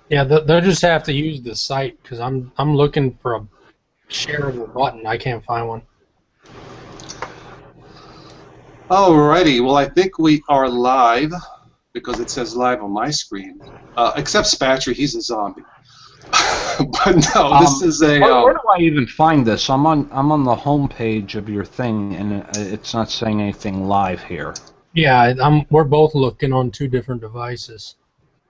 Yeah, they'll just have to use the site because I'm looking for a shareable button. I can't find one. Alrighty, well, I think we are live because it says live on my screen. Except Spatcher, he's a zombie. But no, this is a. Where do I even find this? I'm on the home page of your thing, and it's not saying anything live here. Yeah, we're both looking on two different devices.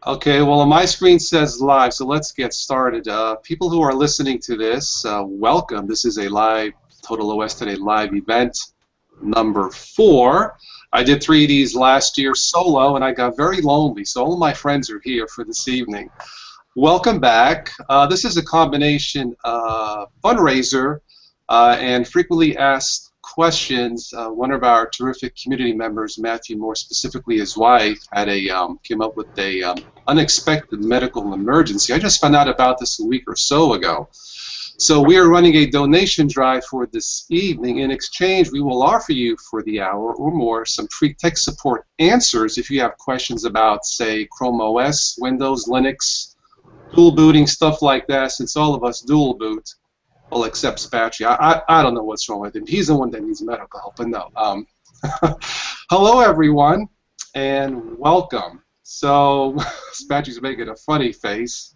Okay, well, on my screen says live, so let's get started. People who are listening to this, welcome. This is a live Total OS Today live event number 4. I did 3 of these last year solo, and I got very lonely, so all of my friends are here for this evening. Welcome back. This is a combination fundraiser and frequently asked questions. One of our terrific community members, Matthew Moore, specifically his wife, had came up with a unexpected medical emergency. I just found out about this a week or so ago. So we are running a donation drive for this evening. In exchange, we will offer you for the hour or more some free tech support answers if you have questions about, say, Chrome OS, Windows, Linux, dual booting, stuff like that. Since all of us dual boot, well, except Spatchy. I don't know what's wrong with him. He's the one that needs medical help, but no. Hello, everyone, and welcome. So, Spatchy's making a funny face.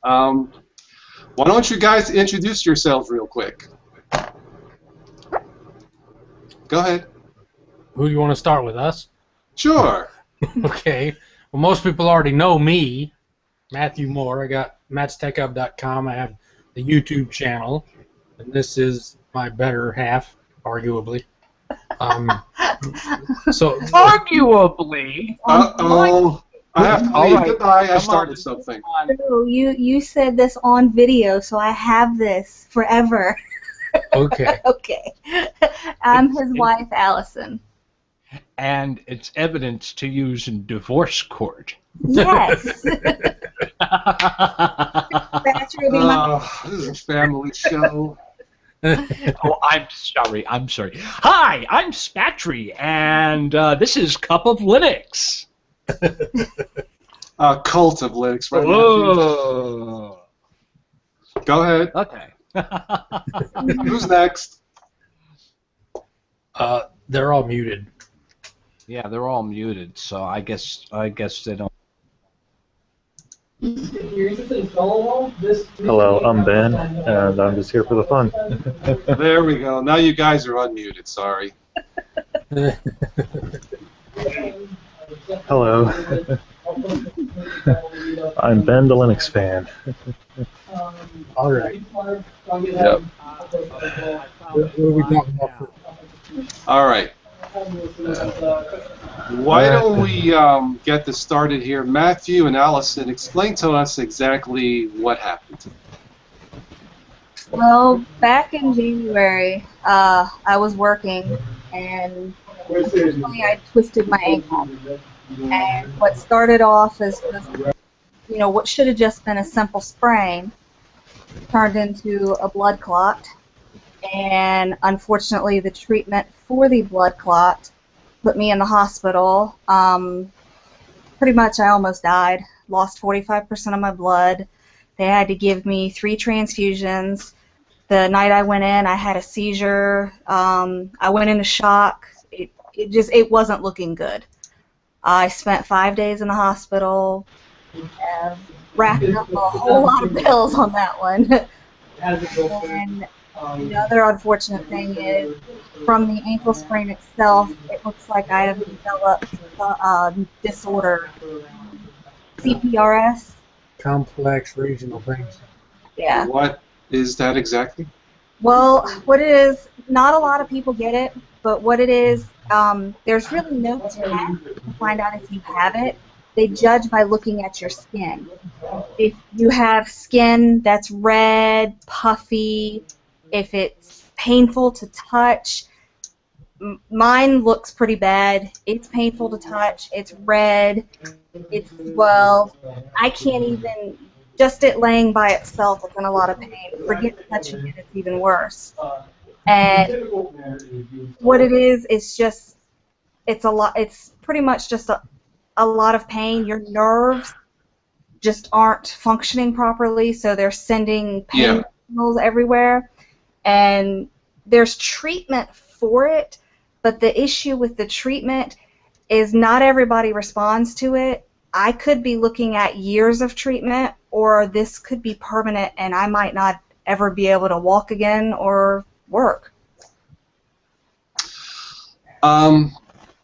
Why don't you guys introduce yourselves real quick? Go ahead. Who do you want to start with, us? Sure. Okay. Well, most people already know me, Matthew Moore. I got mattstechhub.com. I have the YouTube channel, and this is my better half, arguably. So Arguably. Uh-oh. I have to leave. Right. Goodbye. I started something. So you said this on video, so I have this forever. Okay. Okay. I'm his wife, Allison. And it's evidence to use in divorce court. Yes. This is a family show. Oh, I'm sorry. Hi, I'm Spatry, and this is Cup of Linux. Cult of Linux, right? Whoa. Go ahead. Okay. Who's next? They're all muted. Yeah, they're all muted, so I guess they don't. Hello, I'm Ben, and I'm just here for the fun. There we go. Now you guys are unmuted. Sorry. Hello. I'm Ben, the Linux fan. All right. Yep. What are we talking about? All right. Why don't we get this started here? Matthew and Allison, explain to us exactly what happened. Well, back in January, I was working, and unfortunately I twisted my ankle. And what started off as just, what should have just been a simple sprain turned into a blood clot. And unfortunately, the treatment for the blood clot put me in the hospital. Pretty much I almost died. Lost 45% of my blood. They had to give me 3 transfusions. The night I went in, I had a seizure. I went into shock. It wasn't looking good. I spent 5 days in the hospital, racked up a whole lot of bills on that one. And the other unfortunate thing is, from the ankle sprain itself, it looks like I have developed disorder, CPRS. Complex regional things. Yeah. What is that exactly? Well, what it is, not a lot of people get it, but what it is, there's really no test to find out if you have it. They judge by looking at your skin. If you have skin that's red, puffy, if it's painful to touch, mine looks pretty bad. It's painful to touch. It's red. Well, I can't even, just it laying by itself, it's in a lot of pain. Forget touching it, it's even worse. And what it is just, it's pretty much just a lot of pain. Your nerves just aren't functioning properly, so they're sending pain signals everywhere. And there's treatment for it, but the issue with the treatment is not everybody responds to it. I could be looking at years of treatment, or this could be permanent, and I might not ever be able to walk again or work.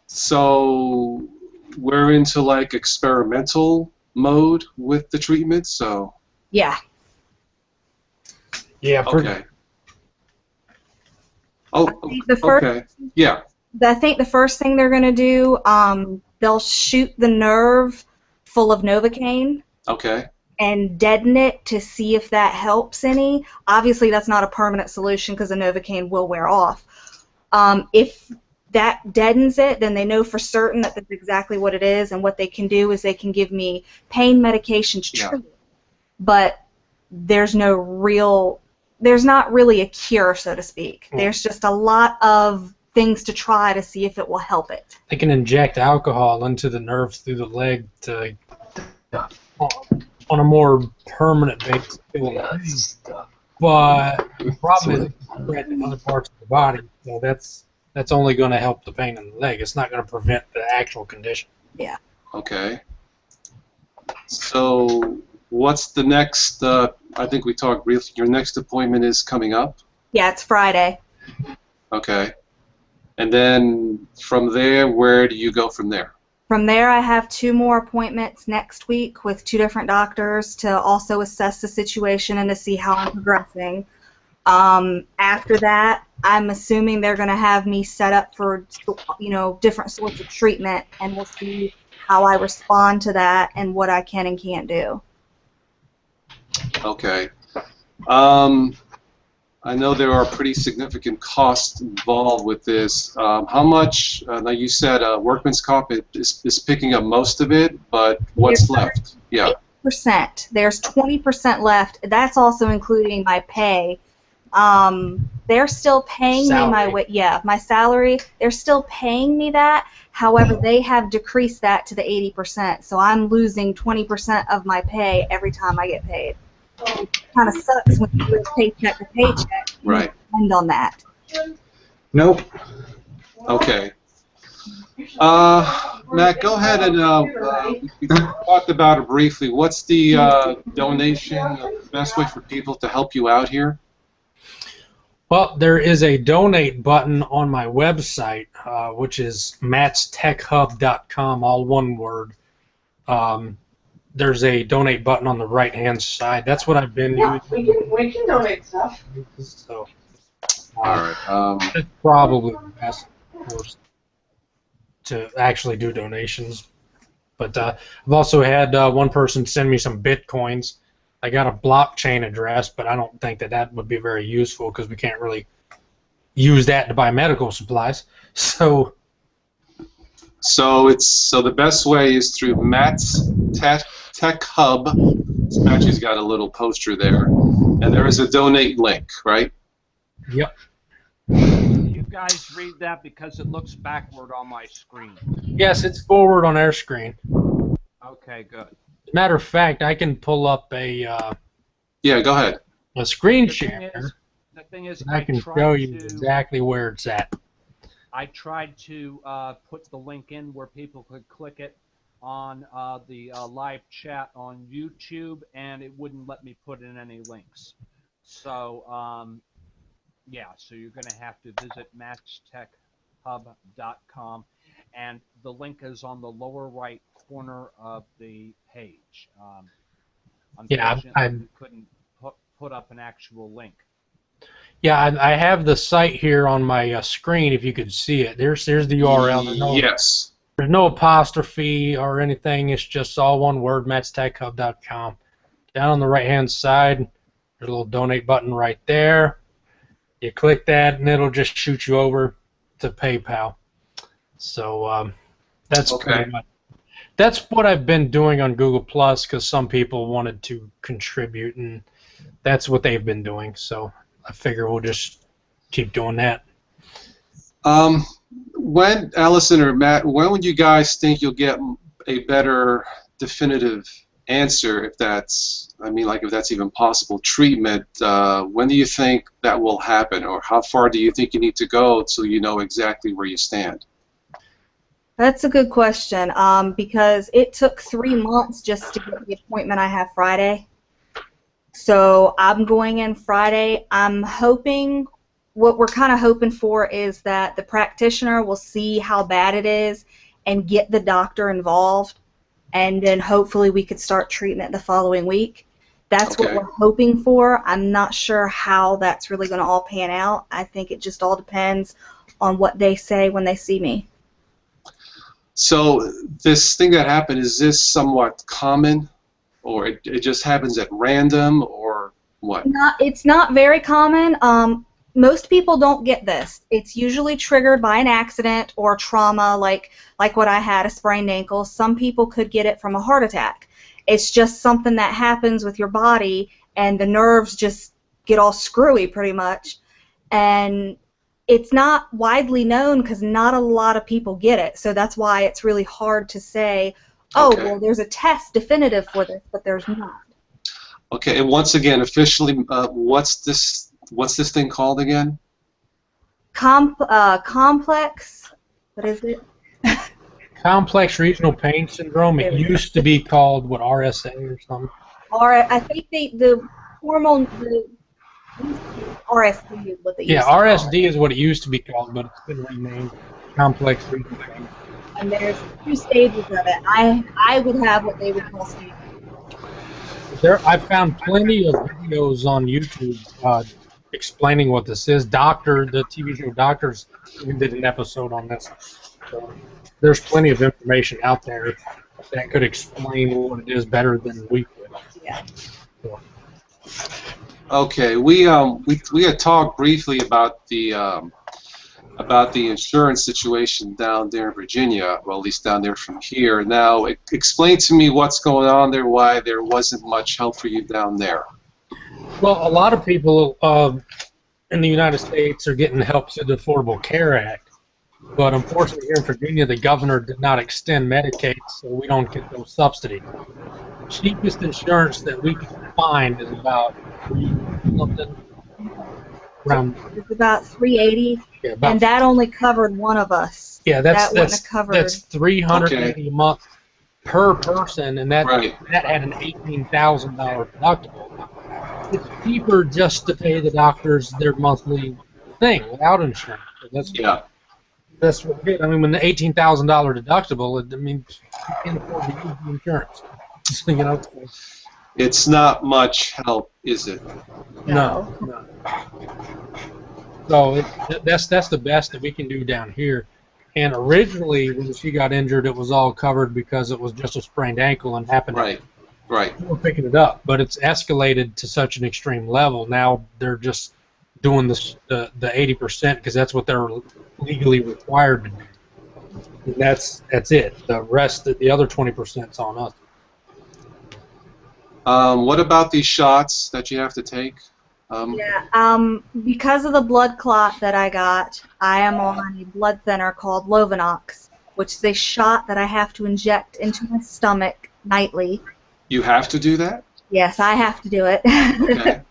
So we're into like experimental mode with the treatment, so. Yeah. Yeah. Okay. Oh, okay. Yeah. I think the first thing they're going to do, they'll shoot the nerve full of Novocaine. Okay. And deaden it to see if that helps any. Obviously, that's not a permanent solution because the Novocaine will wear off. If that deadens it, then they know for certain that that's exactly what it is, and what they can do is they can give me pain medication to treat it. But there's not really a cure, so to speak. There's just a lot of things to try to see if it will help it. They can inject alcohol into the nerve through the leg to, on a more permanent basis, but the problem is it's spread in other parts of the body, so that's only going to help the pain in the leg. It's not going to prevent the actual condition. Yeah. Okay. So what's the next, I think we talked briefly, your next appointment is coming up? Yeah, it's Friday. Okay. And then from there, where do you go from there? From there, I have 2 more appointments next week with 2 different doctors to also assess the situation and to see how I'm progressing. After that, I'm assuming they're going to have me set up for, different sorts of treatment, and we'll see how I respond to that and what I can and can't do. Okay. I know there are pretty significant costs involved with this. How much, now you said workman's comp is picking up most of it, but what's left? Yeah. 8%. There's 20% left. That's also including my pay. They're still paying me my salary. They're still paying me that. However, they have decreased that to the 80%. So I'm losing 20% of my pay every time I get paid. It kind of sucks when you live paycheck to paycheck. Right. Depend on that. Nope. Okay. Matt, go ahead and we talked about it briefly. What's the donation, the best way for people to help you out here? Well, there is a donate button on my website, which is mattstechhub.com, all one word. There's a donate button on the right-hand side. That's what I've been using. We can donate stuff. So, All right. it's probably the best course to actually do donations. But I've also had one person send me some Bitcoins. I got a blockchain address, but I don't think that would be very useful because we can't really use that to buy medical supplies. So the best way is through Matt's Tech Hub. Matchy's got a little poster there, and there is a donate link, right? Yep. You guys read that because it looks backward on my screen. Yes, it's forward on our screen. Okay, good. Matter of fact, I can pull up a Yeah, go ahead. a screen share. The thing is, And I can show you exactly where it's at. I tried to put the link in where people could click it on the live chat on YouTube, and it wouldn't let me put in any links. So, yeah, so you're going to have to visit matchtechhub.com, and the link is on the lower right corner of the page. Unfortunately, we couldn't put up an actual link. Yeah, I have the site here on my screen. If you could see it, there's the URL. Yes. There's no apostrophe or anything. It's just all one word. matchtechhub.com. Down on the right-hand side, there's a little donate button right there. You click that, and it'll just shoot you over to PayPal. So that's pretty much. That's what I've been doing on Google Plus because some people wanted to contribute, and that's what they've been doing. So I figure we'll just keep doing that. When, Allison or Matt, when would you guys think you'll get a better definitive answer if that's, I mean, like if that's even possible, treatment, when do you think that will happen, or how far do you think you need to go so you know exactly where you stand? That's a good question, because it took 3 months just to get the appointment I have Friday. So I'm going in Friday. I'm hoping, what we're kind of hoping for is that the practitioner will see how bad it is and get the doctor involved, and then hopefully we could start treatment the following week. That's what Okay. we're hoping for. I'm not sure how that's really going to all pan out. I think it just all depends on what they say when they see me. So this thing that happened, is this somewhat common, or it just happens at random, or what? It's not very common. Most people don't get this. It's usually triggered by an accident or trauma, like what I had, a sprained ankle. Some people could get it from a heart attack. It's just something that happens with your body, and the nerves just get all screwy pretty much. And it's not widely known because not a lot of people get it. So that's why it's really hard to say, oh, Okay. well, there's a test definitive for this, but there's not. Okay, and once again, officially, what's this thing called again? Complex, what is it? Complex regional pain syndrome. It used to be called, what, RSA or something? Or I think the hormone, RSD is what they Yeah, used to call it. RSD is what it used to be called, but it's been renamed complex regional pain. And there's 2 stages of it. I would have what they would call stage. I've found plenty of videos on YouTube explaining what this is. The TV show Doctors even did an episode on this. So there's plenty of information out there that could explain what it is better than we could. Yeah. So, Okay, we had talked briefly about the insurance situation down there in Virginia, well, at least down there from here. Now, explain to me what's going on there, why there wasn't much help for you down there. well, a lot of people in the United States are getting help through the Affordable Care Act, but unfortunately here in Virginia, the governor did not extend Medicaid, so we don't get those subsidies. The cheapest insurance that we can find is about something around. It's about 380, Yeah, about, and that only covered one of us. yeah, that wouldn't have covered. that's $380 a month per person, and that Right. had an $18,000 deductible. It's cheaper just to pay the doctors their monthly thing without insurance. So that's what we did. I mean, when the $18,000 deductible, it means you can't afford to use the insurance. So, you know, It's not much help, is it? no. So that's the best that we can do down here. And originally, when she got injured, it was all covered because it was just a sprained ankle and happened. Right, right. We're picking it up, but it's escalated to such an extreme level. Now they're just doing the 80% because that's what they're legally required to do. And that's it. The rest, the other 20% is on us. What about these shots that you have to take? Because of the blood clot that I got, I am on a blood thinner called Lovenox, which is a shot that I have to inject into my stomach nightly. You have to do that? Yes, I have to do it. Okay.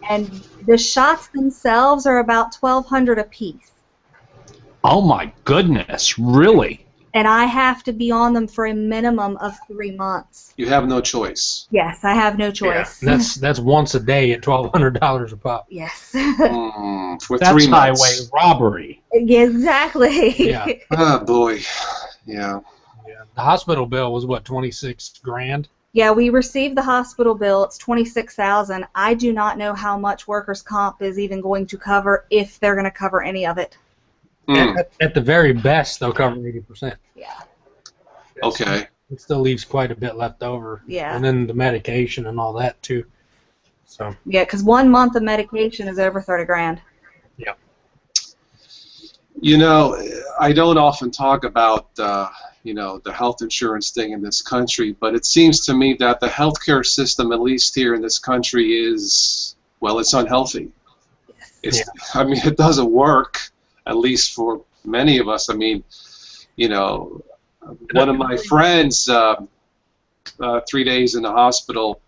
And the shots themselves are about $1,200 a piece. Oh my goodness, really? And I have to be on them for a minimum of 3 months. You have no choice. Yes, I have no choice. And that's once a day at $1,200 a pop. Yes. For That's 3 months. highway robbery. Exactly. Yeah. Oh boy. Yeah. The hospital bill was what, 26 grand? Yeah, we received the hospital bill. It's $26,000. I do not know how much workers' comp is even going to cover, if they're going to cover any of it. At the very best, they'll cover 80%. Yeah. Okay. It still leaves quite a bit left over. Yeah. And then the medication and all that too. So. Yeah, because 1 month of medication is over 30 grand. Yeah. You know, I don't often talk about you know, the health insurance thing in this country, but it seems to me that the healthcare system, at least here in this country, is, well, it's unhealthy. I mean, it doesn't work, at least for many of us. I mean, you know, one of my friends, 3 days in the hospital,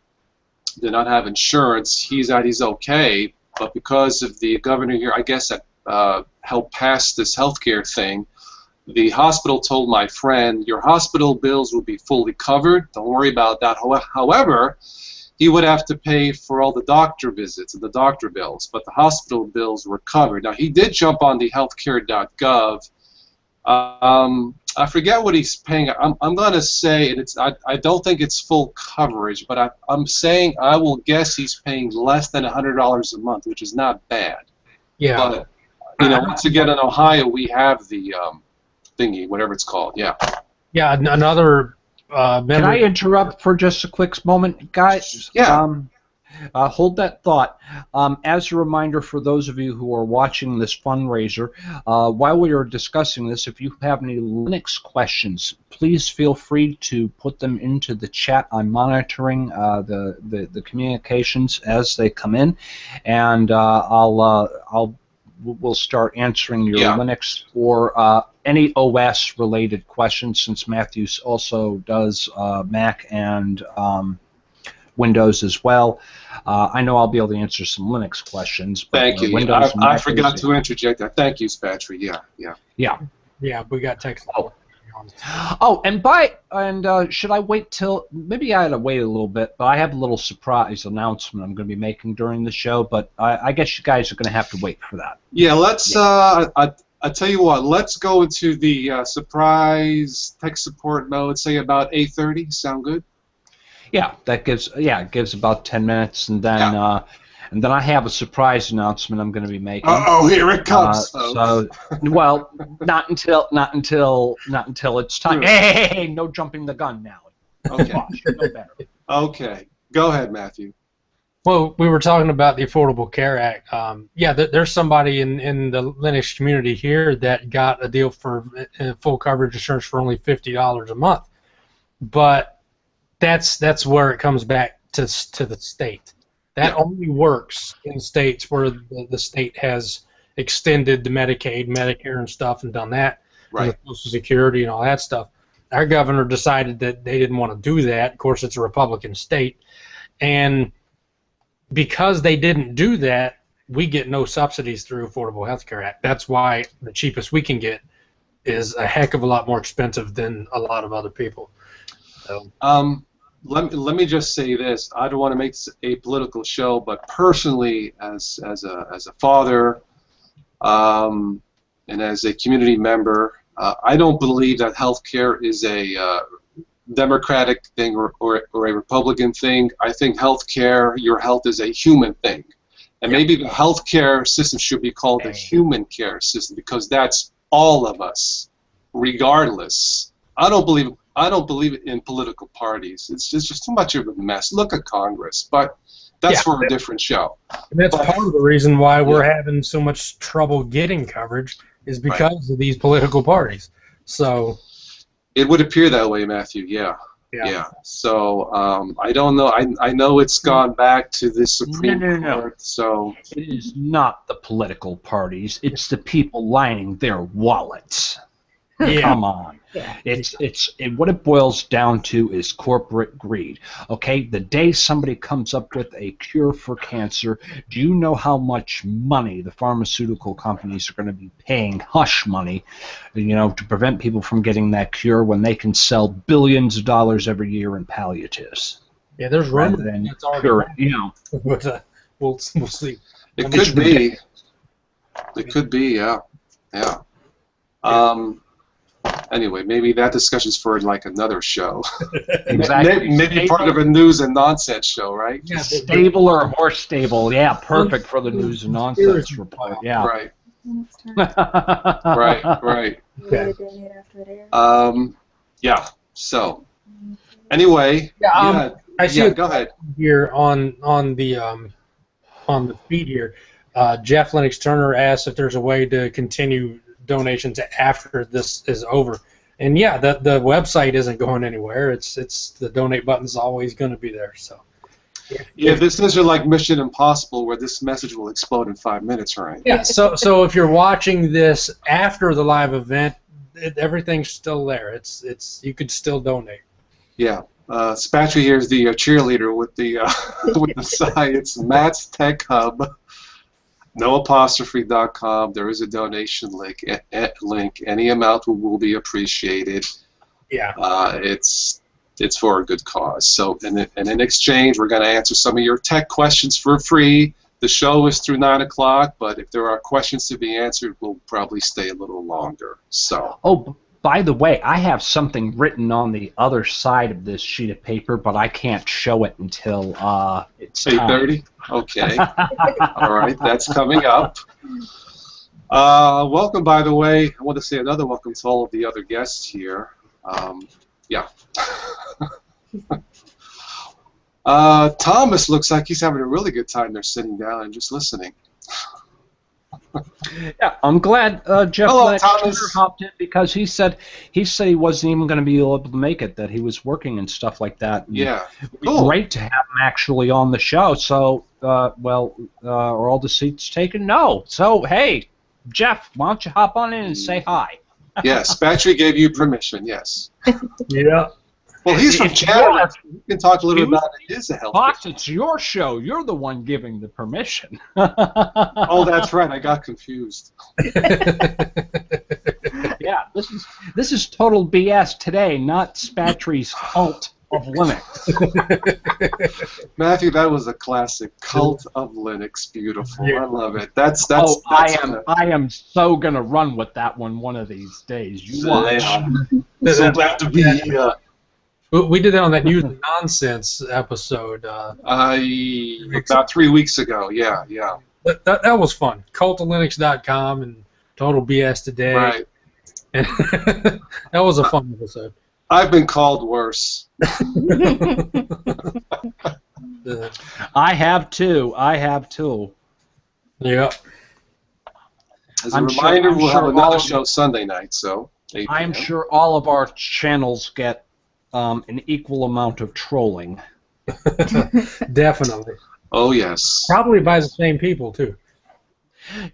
did not have insurance. He's okay, but because of the governor here, I guess that helped pass this healthcare thing, the hospital told my friend, your hospital bills will be fully covered. Don't worry about that. However, he would have to pay for all the doctor visits and the doctor bills, but the hospital bills were covered. Now, he did jump on the healthcare.gov. I forget what he's paying. I'm going to say, and I don't think it's full coverage, but I'm saying I will guess he's paying less than $100 a month, which is not bad. Yeah. But, you know, once again, in Ohio, we have the thingy, whatever it's called. Yeah. Yeah, another member. Can I interrupt for just a quick moment, guys? Yeah. Hold that thought. As a reminder for those of you who are watching this fundraiser, while we are discussing this, if you have any Linux questions, please feel free to put them into the chat. I'm monitoring the communications as they come in, and we'll start answering your Linux or any OS-related questions, since Matthew also does Mac and Windows as well. I know I'll be able to answer some Linux questions. But thank you. Windows I forgot to interject that. Thank you, Spatry. Yeah, we got text. Oh, and should I wait till, maybe I had to wait a little bit, but I have a little surprise announcement I'm going to be making during the show, but I guess you guys are going to have to wait for that. Yeah, let's, I tell you what, let's go into the surprise tech support mode, say about 8:30. Sound good? Yeah, that gives it gives about 10 minutes, and then I have a surprise announcement I'm going to be making. Oh, here it comes. So, well, not until it's time. Hey, no jumping the gun now. Okay. Gosh, no better. Okay, go ahead, Matthew. Well, we were talking about the Affordable Care Act. Yeah, there's somebody in the Linux community here that got a deal for full coverage insurance for only $50 a month. But that's where it comes back to the state. That only works in states where the state has extended the Medicaid, Medicare, and stuff, and done that, right? And the Social Security and all that stuff. Our governor decided that they didn't want to do that. Of course, it's a Republican state, and because they didn't do that, we get no subsidies through Affordable Health Care Act. That's why the cheapest we can get is a heck of a lot more expensive than a lot of other people. So. Let me just say this. I don't want to make this a political show, but personally, as a father and as a community member, I don't believe that healthcare is a Democratic thing or a Republican thing. I think healthcare, your health, is a human thing, and maybe the healthcare system should be called a human care system, because that's all of us, regardless. I don't believe in political parties. It's just too much of a mess. Look at Congress, but that's for a different show. And that's part of the reason why we're having so much trouble getting coverage, is because of these political parties. So it would appear that way, Matthew. Yeah. So I don't know. I know it's gone back to the Supreme Court. So it is not the political parties. It's the people lining their wallets. Come on. What it boils down to is corporate greed. Okay, the day somebody comes up with a cure for cancer, do you know how much money the pharmaceutical companies are going to be paying, hush money, to prevent people from getting that cure, when they can sell billions of dollars every year in palliatives? Yeah, there's rumors that's already but we'll see. It could be. It could be. Yeah. Anyway, maybe that discussion's for like another show. Exactly. Maybe part of a news and nonsense show, right? Yeah, stable or more stable. Yeah, perfect for the news and nonsense report. Yeah. Right. Right. Okay. Yeah. So, anyway. I see. Go ahead. Here on the feed here, Jeff Lennox Turner asks if there's a way to continue donations after this is over, and the website isn't going anywhere. It's the donate button's always going to be there. So this isn't like Mission Impossible where this message will explode in 5 minutes, right? Yeah. So if you're watching this after the live event, everything's still there. It's you could still donate. Yeah. Spatry here is the cheerleader with the with the site. It's Matt's Tech Hub. NoApostrophe.com. There is a donation link. Any amount will be appreciated. Yeah. It's for a good cause. So, and in exchange, we're going to answer some of your tech questions for free. The show is through 9 o'clock, but if there are questions to be answered, we'll probably stay a little longer. So. Oh, by the way, I have something written on the other side of this sheet of paper, but I can't show it until it's 8:30. Okay. All right, that's coming up. Welcome, by the way. I want to say another welcome to all of the other guests here. Yeah. Thomas looks like he's having a really good time there, sitting down and just listening. Yeah, I'm glad Jeff Hello, Thomas. hopped in because he said he wasn't even going to be able to make it, that he was working and stuff like that. And Yeah, it'd be cool. great to have him actually on the show. So, are all the seats taken? No. So, hey, Jeff, why don't you hop on in and say hi? Yes, Spatry gave you permission. Yes. Yeah. Well, he's from It's Canada. yours. You can talk a little bit You- about it. It is a health. Fox, it's your show. You're the one giving the permission. Oh, that's right. I got confused. Yeah, this is total BS today, not Spatry's cult of Linux. Matthew, that was a classic. Cult of Linux. Beautiful. Yeah. I love it. That's I am so gonna run with that one of these days. You watch. So glad to be here. We did that on that News and Nonsense episode. About 3 weeks ago. Yeah. That was fun. Cultoflinux.com and Total BS Today. Right. And that was a fun episode. I've been called worse. I have too. Yeah. As a reminder, we'll have all another of- show Sunday night. So 8 I'm p.m. sure all of our channels get an equal amount of trolling. Definitely. Oh yes. Probably by the same people, too.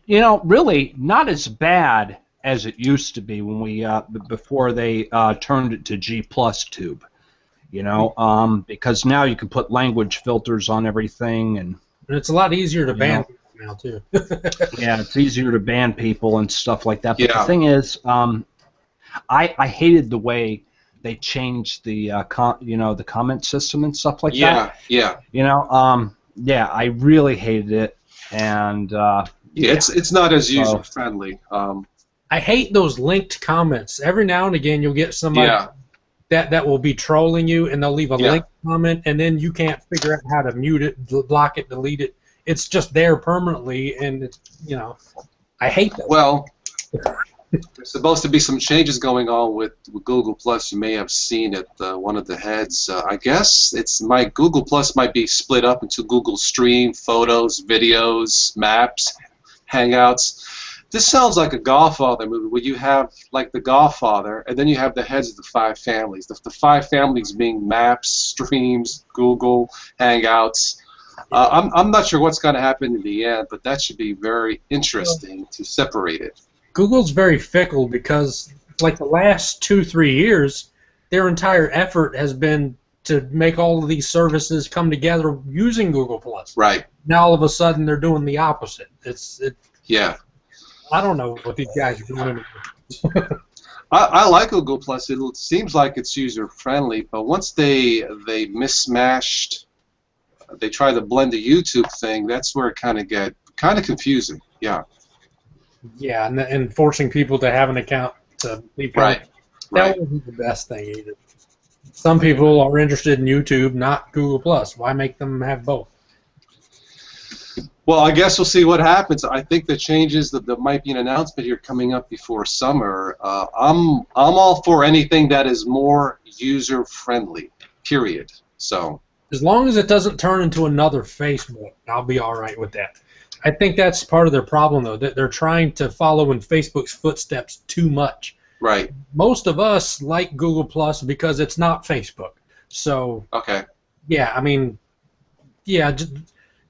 You know, really not as bad as it used to be when we before they turned it to G+ tube. You know, because now you can put language filters on everything, and And it's a lot easier to ban people now, too. yeah, it's easier to ban people and stuff like that. But Yeah. the thing is, I hated the way they changed the the comment system and stuff like that. Yeah. You know, yeah, I really hated it, and Yeah. It's not as user friendly. I hate those linked comments. Every now and again, you'll get somebody Yeah. that will be trolling you, and they'll leave a Yeah. linked comment, and then you can't figure out how to mute it, block it, delete it. It's just there permanently, and it's, I hate that. Well, there's supposed to be some changes going on with Google Plus. You may have seen it. One of the heads, I guess, Google Plus might be split up into Google Stream, Photos, Videos, Maps, Hangouts. This sounds like a Godfather movie where you have like the Godfather, and then you have the heads of the 5 families. The 5 families being Maps, Streams, Google, Hangouts. I'm not sure what's going to happen in the end, but that should be very interesting to separate it. Google's very fickle because, like, the last 2-3 years, their entire effort has been to make all of these services come together using Google Plus. Right. Now all of a sudden they're doing the opposite. Yeah. I don't know what these guys are doing. I like Google Plus. It seems like it's user friendly, but once they mismatched, they try to blend the YouTube thing. That's where it kind of get confusing. Yeah. Yeah, and forcing people to have an account to leave comments. That wasn't the best thing either. Some people are interested in YouTube, not Google Plus. Why make them have both? Well, I guess we'll see what happens. I think the changes that there might be an announcement here coming up before summer. I'm all for anything that is more user friendly. Period. So. As long as it doesn't turn into another Facebook, I'll be all right with that. I think that's part of their problem, though, that they're trying to follow in Facebook's footsteps too much. Right. Most of us like Google Plus because it's not Facebook. So, okay. Yeah, I mean, yeah,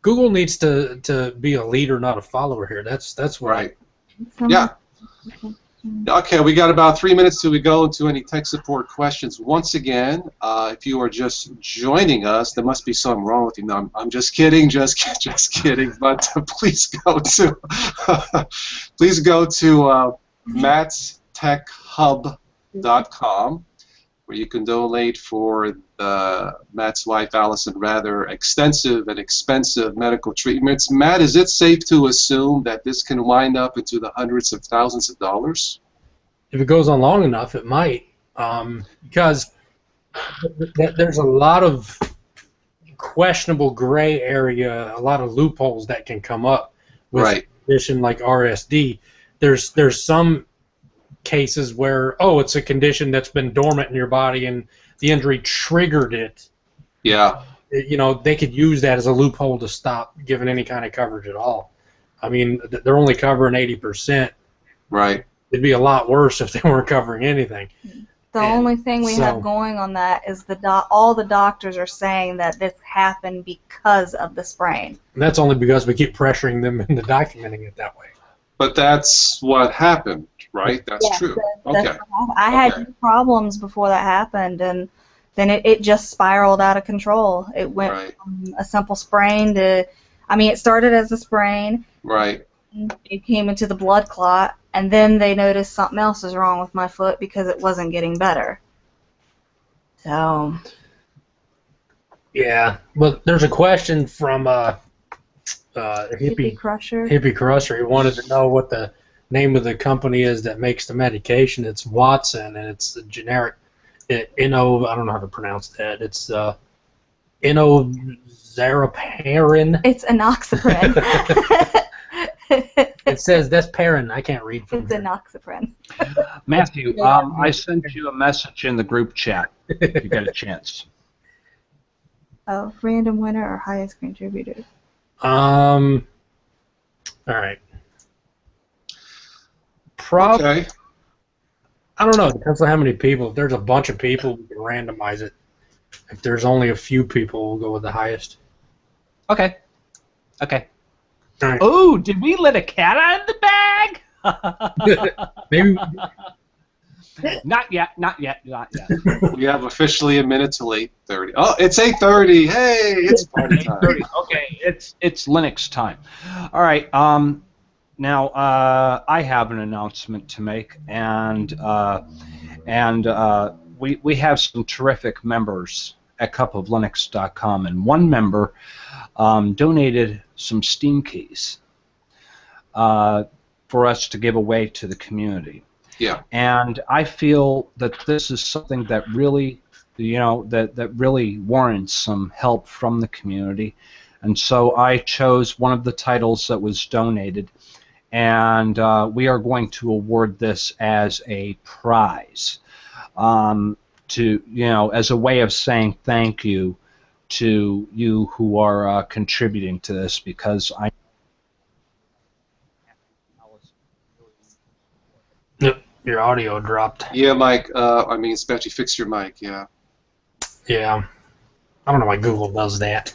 Google needs to be a leader, not a follower here. That's what. Right. Yeah. Okay, we got about 3 minutes till we go into any tech support questions. Once again, if you are just joining us, there must be something wrong with you. No, I'm just kidding, just kidding. But please go to mattstechhub.com, where you can donate for Matt's wife Allison rather extensive and expensive medical treatments. Matt, is it safe to assume that this can wind up into the hundreds of thousands of dollars? If it goes on long enough, it might, because there's a lot of questionable gray area, a lot of loopholes that can come up with a condition like RSD. There's some cases where, it's a condition that's been dormant in your body and the injury triggered it. Yeah. They could use that as a loophole to stop giving any kind of coverage at all. I mean, they're only covering 80%. Right. It'd be a lot worse if they weren't covering anything. The only thing we have going on that is all the doctors are saying that this happened because of the sprain. And that's only because we keep pressuring them into documenting it that way. But that's what happened, right? That's true. Okay. I had problems before that happened, and then it just spiraled out of control. It went from a simple sprain to, it started as a sprain. Right. It came into the blood clot, and then they noticed something else is wrong with my foot because it wasn't getting better. So. Yeah. Well, there's a question from Hippie Crusher. Hippie Crusher. He wanted to know what the name of the company is that makes the medication. It's Watson, and it's the generic I don't know how to pronounce that. It's enoxaparin. It's enoxaparin. It says that's Perrin. I can't read from It's enoxaparin. Matthew, I sent you a message in the group chat if you get a chance. Oh, random winner or highest contributor? All right. Okay. I don't know. It depends on how many people. If there's a bunch of people, we can randomize it. If there's only a few people, we'll go with the highest. Okay. Okay. Right. Oh, did we let a cat out of the bag? Maybe. Not yet. Not yet. Not yet. We have officially a minute till 8:30. Oh, it's 8:30. Hey, it's party time. 8:30. Okay, it's Linux time. All right. Now I have an announcement to make, and we have some terrific members at cupoflinux.com, and one member donated some Steam keys for us to give away to the community. Yeah. And I feel that this is something that really, that really warrants some help from the community, and so I chose one of the titles that was donated, and we are going to award this as a prize, as a way of saying thank you to you who are contributing to this, because I. Yep, your audio dropped. Yeah, Mike. Especially fix your mic. Yeah. Yeah. I don't know why Google does that.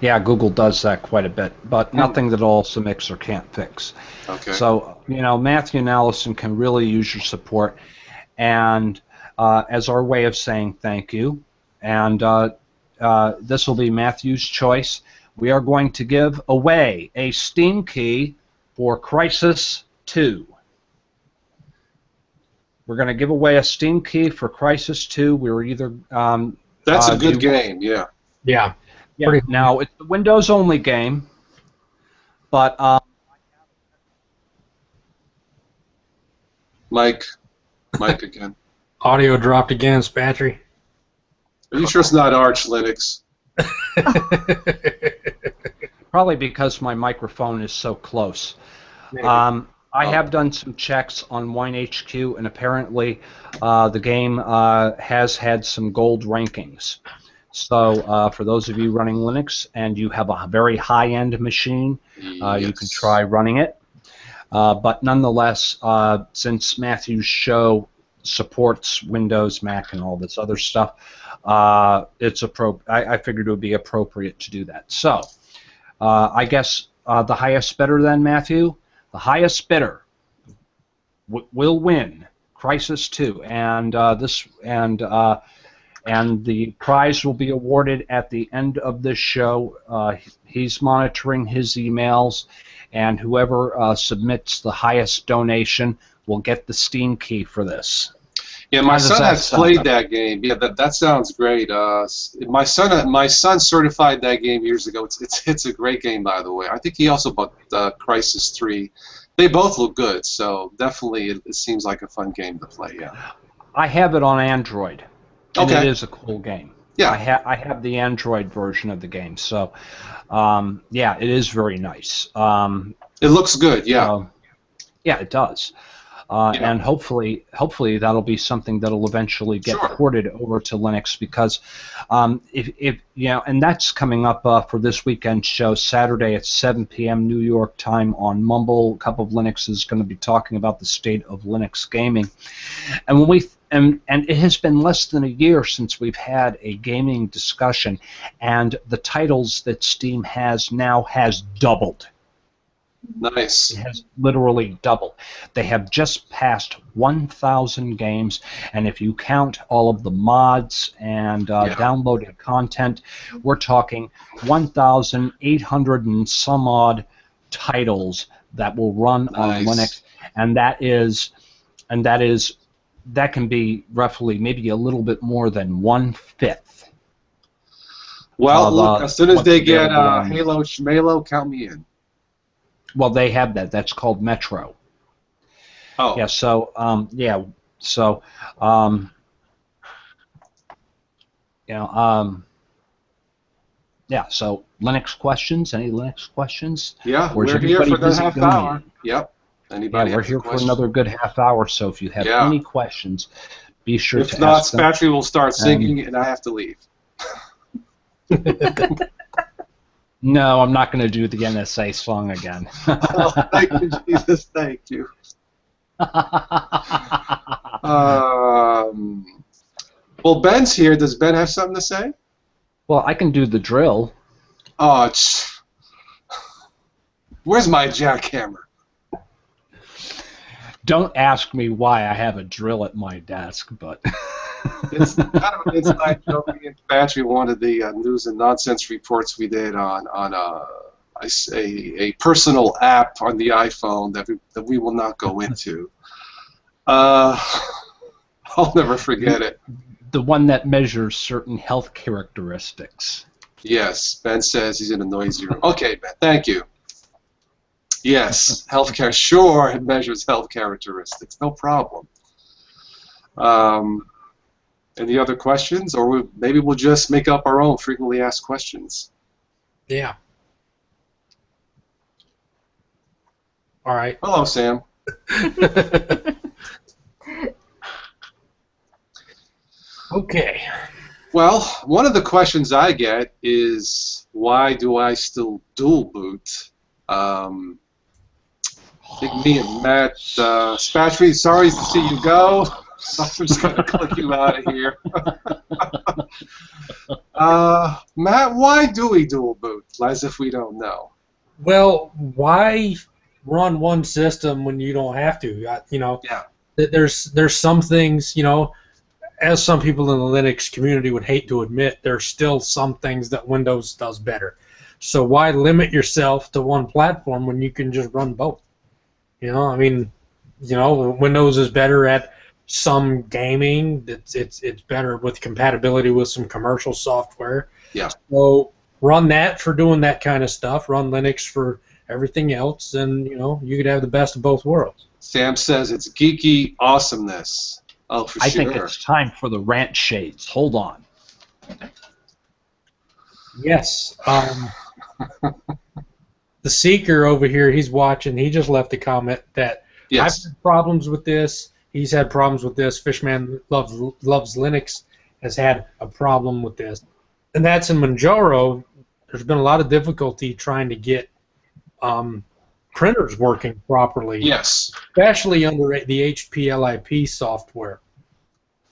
Yeah, Google does that quite a bit, but nothing that also Mixer can't fix. Okay. So, Matthew and Allison can really use your support, and as our way of saying thank you, and this will be Matthew's choice. We are going to give away a Steam key for Crisis 2. We're going to give away a Steam key for Crisis 2. We were either... That's a good game, yeah. Yeah. Yeah. Now, it's a Windows-only game, but... Mike again. Audio dropped again, Spatry. Are you sure it's not Arch Linux? Probably because my microphone is so close. I have done some checks on WineHQ, and apparently the game has had some gold rankings. So for those of you running Linux and you have a very high-end machine, you can try running it. But nonetheless, since Matthew's show supports Windows, Mac, and all this other stuff, I figured it would be appropriate to do that. So I guess the highest bidder then, Matthew? The highest bidder will win Crisis 2, and and the prize will be awarded at the end of this show. He's monitoring his emails, and whoever submits the highest donation will get the Steam key for this. Yeah, my son has played that game. Yeah, that sounds great. My son certified that game years ago. It's a great game, by the way. I think he also bought Crisis 3. They both look good, so definitely it seems like a fun game to play. Yeah. I have it on Android. And Okay. it is a cool game. Yeah. I have the Android version of the game, so yeah, it is very nice. It looks good. Yeah. Yeah, it does. Yeah. And hopefully that'll be something that'll eventually get Sure. ported over to Linux, because if you know, and that's coming up for this weekend show, Saturday at 7 p.m. New York time on Mumble. Cup of Linux is going to be talking about the state of Linux gaming, and when we and it has been less than a year since we've had a gaming discussion, and the titles that Steam has now has doubled. Nice. It has literally doubled. They have just passed 1,000 games, and if you count all of the mods and downloaded content, we're talking 1,800 and some odd titles that will run on Linux, and that can be roughly maybe a little bit more than 1/5. Well, look, as soon as they get available Halo Schmalo, count me in. Well, they have that. That's called Metro. Oh. Yeah. So yeah. So Linux questions? Any Linux questions? Yeah, Or is we're here everybody for the busy half doing hour. it? Yep. Anybody Yeah, we're have here a for question? another good half hour. So if you have Yeah. any questions, be sure If to not, ask them. Spatry will start singing, and I have to leave. No, I'm not going to do the NSA song again. Oh, thank you, Jesus. Thank you. Well, Ben's here. Does Ben have something to say? Well, I can do the drill. Oh, where's my jackhammer? Don't ask me why I have a drill at my desk, but It's kind of an inside joke. Me and Patrick, one of the news and nonsense reports we did on a personal app on the iPhone that we will not go into. I'll never forget it. the one that measures certain health characteristics. Yes, Ben says he's in a noisy room. Okay, Ben, thank you. Yes, healthcare. Sure, it measures health characteristics. No problem. Any other questions, or maybe we'll just make up our own frequently asked questions. Yeah. All right. Hello, Sam. Okay. Well, one of the questions I get is, why do I still dual boot? I think me and Matt, Spatry, sorry to see you go. I'm just going to click you out of here. Matt, why do we dual boot? As if we don't know. Well, why run one system when you don't have to? Yeah. There's some things, as some people in the Linux community would hate to admit, there's still some things that Windows does better. So why limit yourself to one platform when you can just run both? Windows is better at some gaming. It's better with compatibility with some commercial software. Yeah. So run that for doing that kind of stuff. Run Linux for everything else, and you could have the best of both worlds. Sam says it's geeky awesomeness. Oh, for I sure. think it's time for the rant shades. Hold on. Yes. The Seeker over here, he's watching. He just left a comment that Yes. I've had problems with this. He's had problems with this. Fishman loves Linux has had a problem with this. And that's in Manjaro. There's been a lot of difficulty trying to get printers working properly. Yes. Especially under the HP LIP software.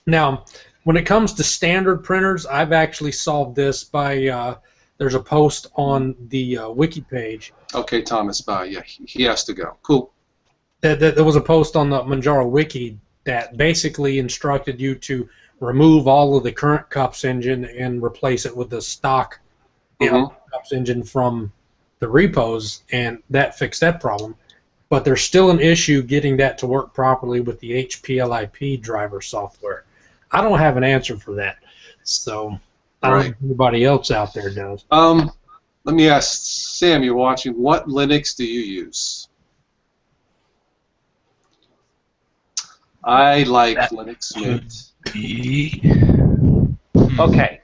Now, when it comes to standard printers, I've actually solved this by there's a post on the wiki page. Okay, Thomas, bye. Yeah, he has to go. Cool. there was a post on the Manjaro wiki that basically instructed you to remove all of the current cups engine and replace it with the stock cups engine from the repos, and that fixed that problem. But there's still an issue getting that to work properly with the HPLIP driver software. I don't have an answer for that, so I don't know if anybody else out there does. Let me ask Sam, you're watching, what Linux do you use? I like Linux Mint. Okay,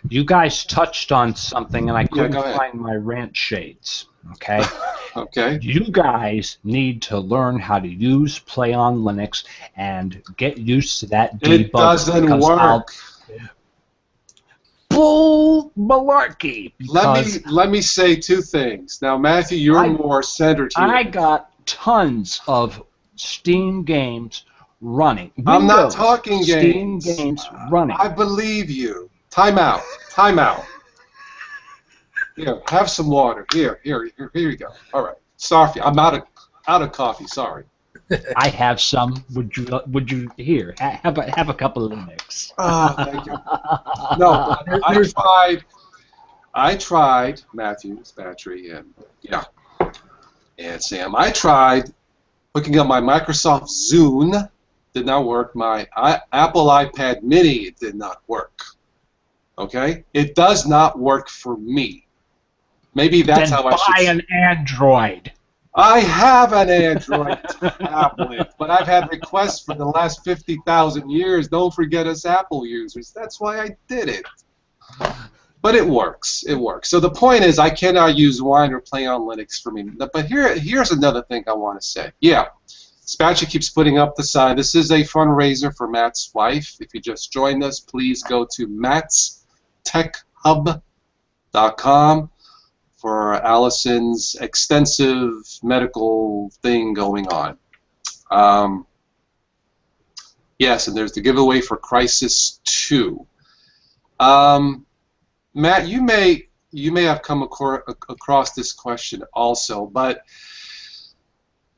you guys touched on something, and I couldn't go ahead. find my rant shades. Okay. Okay. You guys need to learn how to use Play on Linux and get used to that debugger. It doesn't work. Bull malarkey. Let me say two things. Now, Matthew, you're more centered here. I got tons of Steam games running. I'm not talking Steam games. games running. I believe you. Time out. Time out. Here, have some water. Here you go. All right. Sorry, I'm out of coffee. Sorry. I have some. Would you here? Have a couple of Linux. Oh, thank you. No, I tried Matthew's battery and Sam. I tried hooking up my Microsoft Zune. Did not work. My Apple iPad Mini, it did not work. Okay, it does not work for me. Maybe that's then how I should. Buy an Android. I have an Android tablet, but I've had requests for the last 50,000 years. Don't forget us Apple users. That's why I did it. But it works. It works. So the point is, I cannot use Wine or Play on Linux for me. But here's another thing I want to say. Yeah, Spatcha keeps putting up the sign. This is a fundraiser for Matt's wife. If you just joined us, please go to mattstechhub.com. for Allison's extensive medical thing going on. Yes, and there's the giveaway for Crisis 2. Matt, you may have come across this question also, but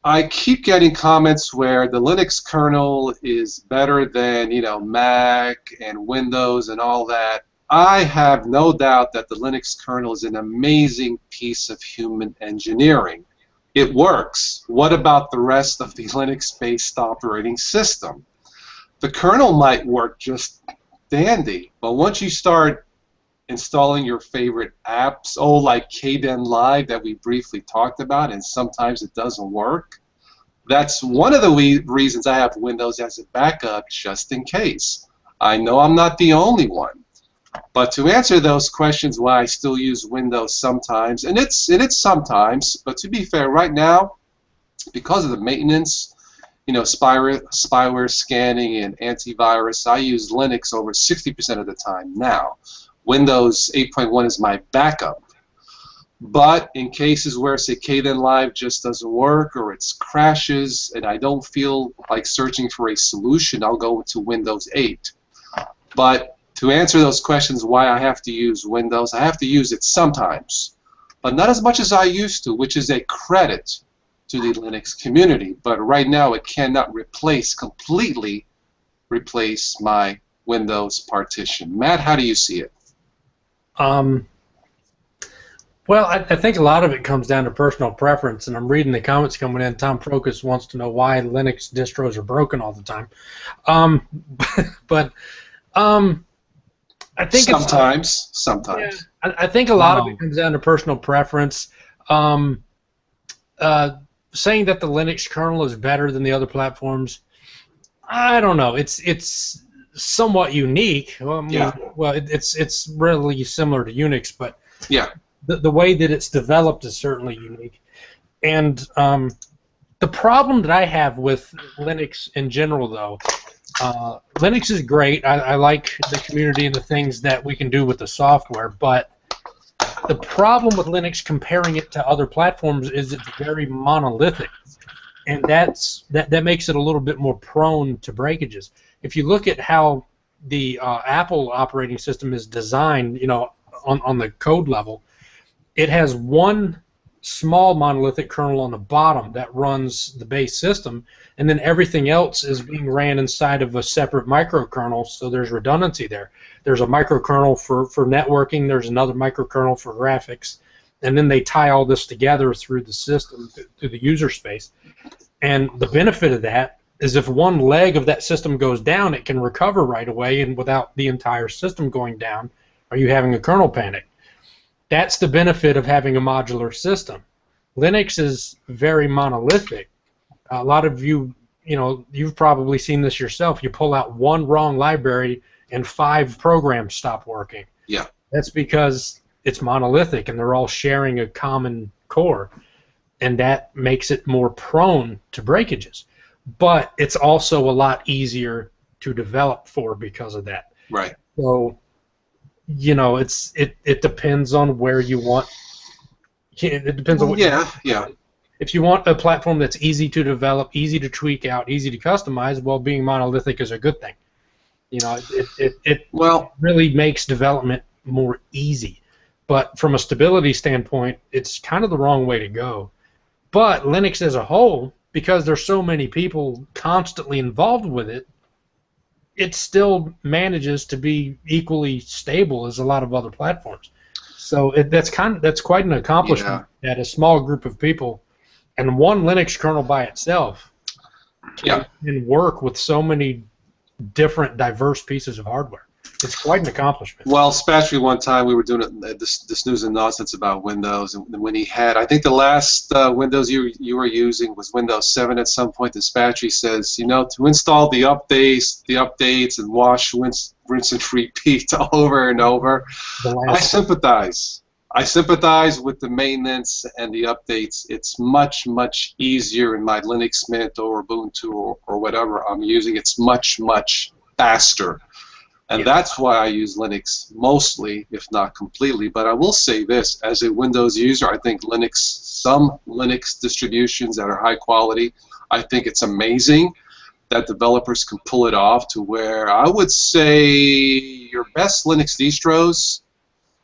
I keep getting comments where the Linux kernel is better than, Mac and Windows and all that. I have no doubt that the Linux kernel is an amazing piece of human engineering. It works. What about the rest of the Linux-based operating system? The kernel might work just dandy, but once you start installing your favorite apps, like Kden Live that we briefly talked about, and sometimes it doesn't work, that's one of the reasons I have Windows as a backup, just in case. I know I'm not the only one. But to answer those questions, why I still use Windows sometimes, and it's sometimes, but to be fair, right now, because of the maintenance, spyware scanning and antivirus, I use Linux over 60% of the time now. Windows 8.1 is my backup. But in cases where, say, Kden Live just doesn't work or it crashes and I don't feel like searching for a solution, I'll go to Windows 8. But to answer those questions why I have to use Windows, I have to use it sometimes, but not as much as I used to, which is a credit to the Linux community. But right now it cannot completely replace my Windows partition. Matt, how do you see it? Well, I think a lot of it comes down to personal preference, and I'm reading the comments coming in. Tom Procus wants to know why Linux distros are broken all the time. I think sometimes. Yeah, I think a lot of it comes down to personal preference. Saying that the Linux kernel is better than the other platforms, I don't know. It's somewhat unique. Well, it's really similar to Unix, but the way that it's developed is certainly unique. And the problem that I have with Linux in general, though. Linux is great. I like the community and the things that we can do with the software, but the problem with Linux comparing it to other platforms is it's very monolithic, and that makes it a little bit more prone to breakages. If you look at how the Apple operating system is designed, on the code level, it has one small monolithic kernel on the bottom that runs the base system, and then everything else is being ran inside of a separate microkernel, so there's redundancy there. There's a microkernel for networking, there's another microkernel for graphics, and then they tie all this together through the system, through the user space. And the benefit of that is if one leg of that system goes down, it can recover right away, and without the entire system going down, are you having a kernel panic? That's the benefit of having a modular system. Linux is very monolithic. A lot of you, you've probably seen this yourself. You pull out one wrong library and 5 programs stop working. Yeah. That's because it's monolithic and they're all sharing a common core, and that makes it more prone to breakages. But it's also a lot easier to develop for because of that. Right. So, it depends on where you want. It depends on what. Yeah. If you want a platform that's easy to develop, easy to tweak out, easy to customize, well, being monolithic is a good thing. It really makes development more easy. But from a stability standpoint, it's kind of the wrong way to go. But Linux as a whole, because there's so many people constantly involved with it, it still manages to be equally stable as a lot of other platforms. So that's quite an accomplishment that a small group of people and one Linux kernel by itself can work with so many different diverse pieces of hardware. It's quite an accomplishment. Well, especially one time we were doing this news and nonsense about Windows, and when he had, I think the last Windows you were using was Windows 7 at some point. Dispatchy says, to install the updates and wash, rinse and repeat over and over. I sympathize. I sympathize with the maintenance and the updates. It's much, much easier in my Linux Mint or Ubuntu or whatever I'm using. It's much, much faster. And that's why I use Linux mostly, if not completely. But I will say this, as a Windows user, I think some Linux distributions that are high quality, I think it's amazing that developers can pull it off to where I would say your best Linux distros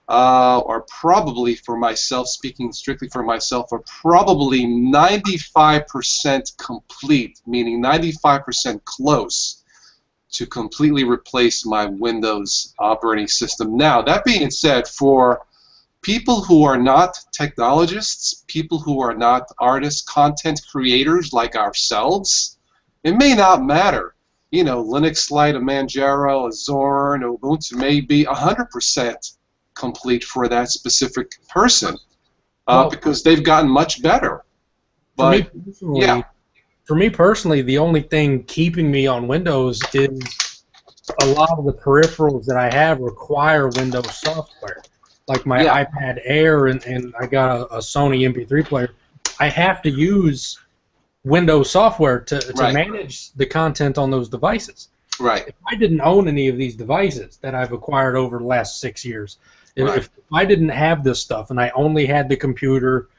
are probably, for myself, speaking strictly for myself, are probably 95% complete, meaning 95% close to completely replace my Windows operating system. Now, that being said, for people who are not technologists, people who are not artists, content creators like ourselves, it may not matter. Linux Lite, a Manjaro, a Zorn, Ubuntu may be 100% complete for that specific person because they've gotten much better. But, for me personally, the only thing keeping me on Windows is a lot of the peripherals that I have require Windows software. Like my iPad Air and I got a Sony MP3 player. I have to use Windows software to manage the content on those devices. Right. If I didn't own any of these devices that I've acquired over the last 6 years, if I didn't have this stuff and I only had the computer,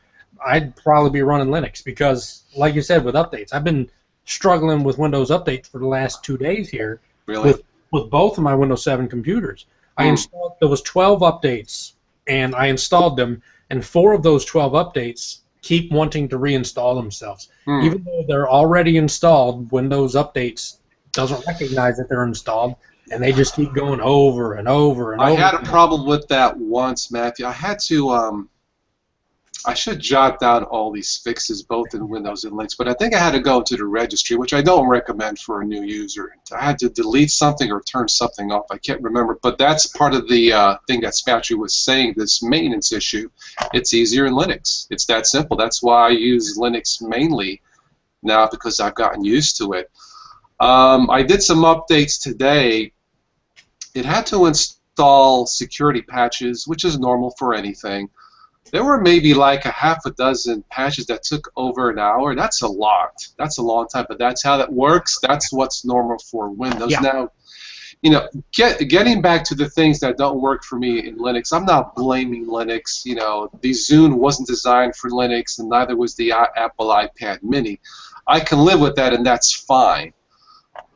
I'd probably be running Linux because, like you said, with updates, I've been struggling with Windows updates for the last 2 days here. Really? With both of my Windows 7 computers. There was 12 updates, and I installed them, and 4 of those 12 updates keep wanting to reinstall themselves. Even though they're already installed, Windows updates doesn't recognize that they're installed, and they just keep going over and over and over. I had a problem with that once, Matthew. I had to I should jot down all these fixes both in Windows and Linux, but I think I had to go to the registry, which I don't recommend for a new user. I had to delete something or turn something off. I can't remember, but that's part of the thing that Spatry was saying, this maintenance issue. It's easier in Linux. It's that simple. That's why I use Linux mainly now, because I've gotten used to it. I did some updates today. It had to install security patches, which is normal for anything. There were maybe like a half a dozen patches that took over an hour. That's a lot. That's a long time, but that's how that works. That's what's normal for Windows. Now, getting back to the things that don't work for me in Linux, I'm not blaming Linux. The Zune wasn't designed for Linux, and neither was the Apple iPad Mini. I can live with that, and that's fine.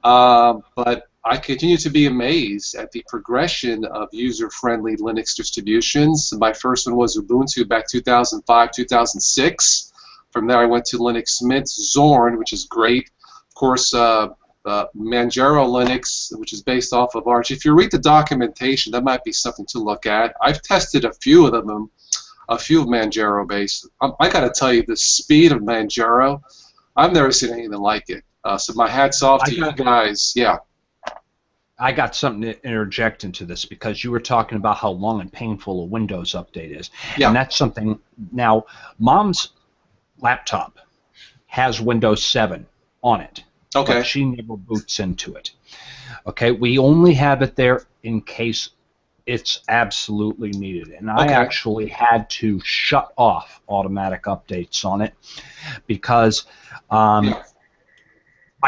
But I continue to be amazed at the progression of user-friendly Linux distributions. My first one was Ubuntu back 2005, 2006. From there, I went to Linux Mint, Zorn, which is great. Of course, Manjaro Linux, which is based off of Arch. If you read the documentation, that might be something to look at. I've tested a few of them, a few of Manjaro based. I got to tell you, the speed of Manjaro, I've never seen anything like it. So my hat's off to you guys. Yeah. I got something to interject into this because you were talking about how long and painful a Windows update is. Yeah. And that's something. Now, Mom's laptop has Windows 7 on it. Okay. But she never boots into it. Okay, we only have it there in case it's absolutely needed. And I actually had to shut off automatic updates on it because I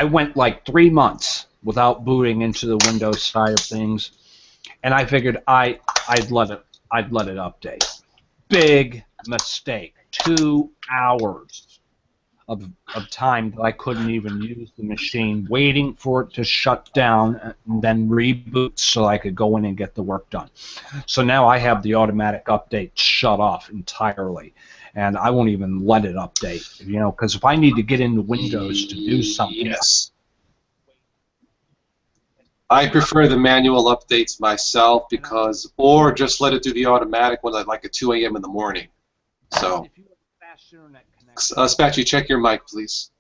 went like 3 months without booting into the Windows side of things, and I figured I'd let it update. Big mistake. 2 hours of time that I couldn't even use the machine, waiting for it to shut down and then reboot so I could go in and get the work done. So now I have the automatic update shut off entirely, and I won't even let it update, you know, because if I need to get into Windows to do something. Yes. I prefer the manual updates myself because, or just let it do the automatic one at like at 2 a.m. in the morning. So. If you have a fast internet connection, Spatchy, check your mic, please.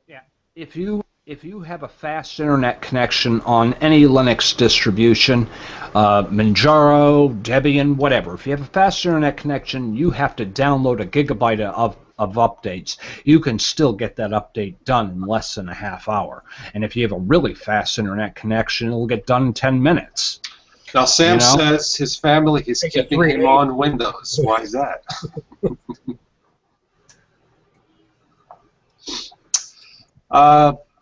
yeah, if you have a fast internet connection on any Linux distribution, Manjaro, Debian, whatever, if you have a fast internet connection, you have to download a gigabyte of updates. You can still get that update done in less than a half hour. And if you have a really fast internet connection, it'll get done in 10 minutes. Now, Sam says his family is keeping him on Windows. Why is that?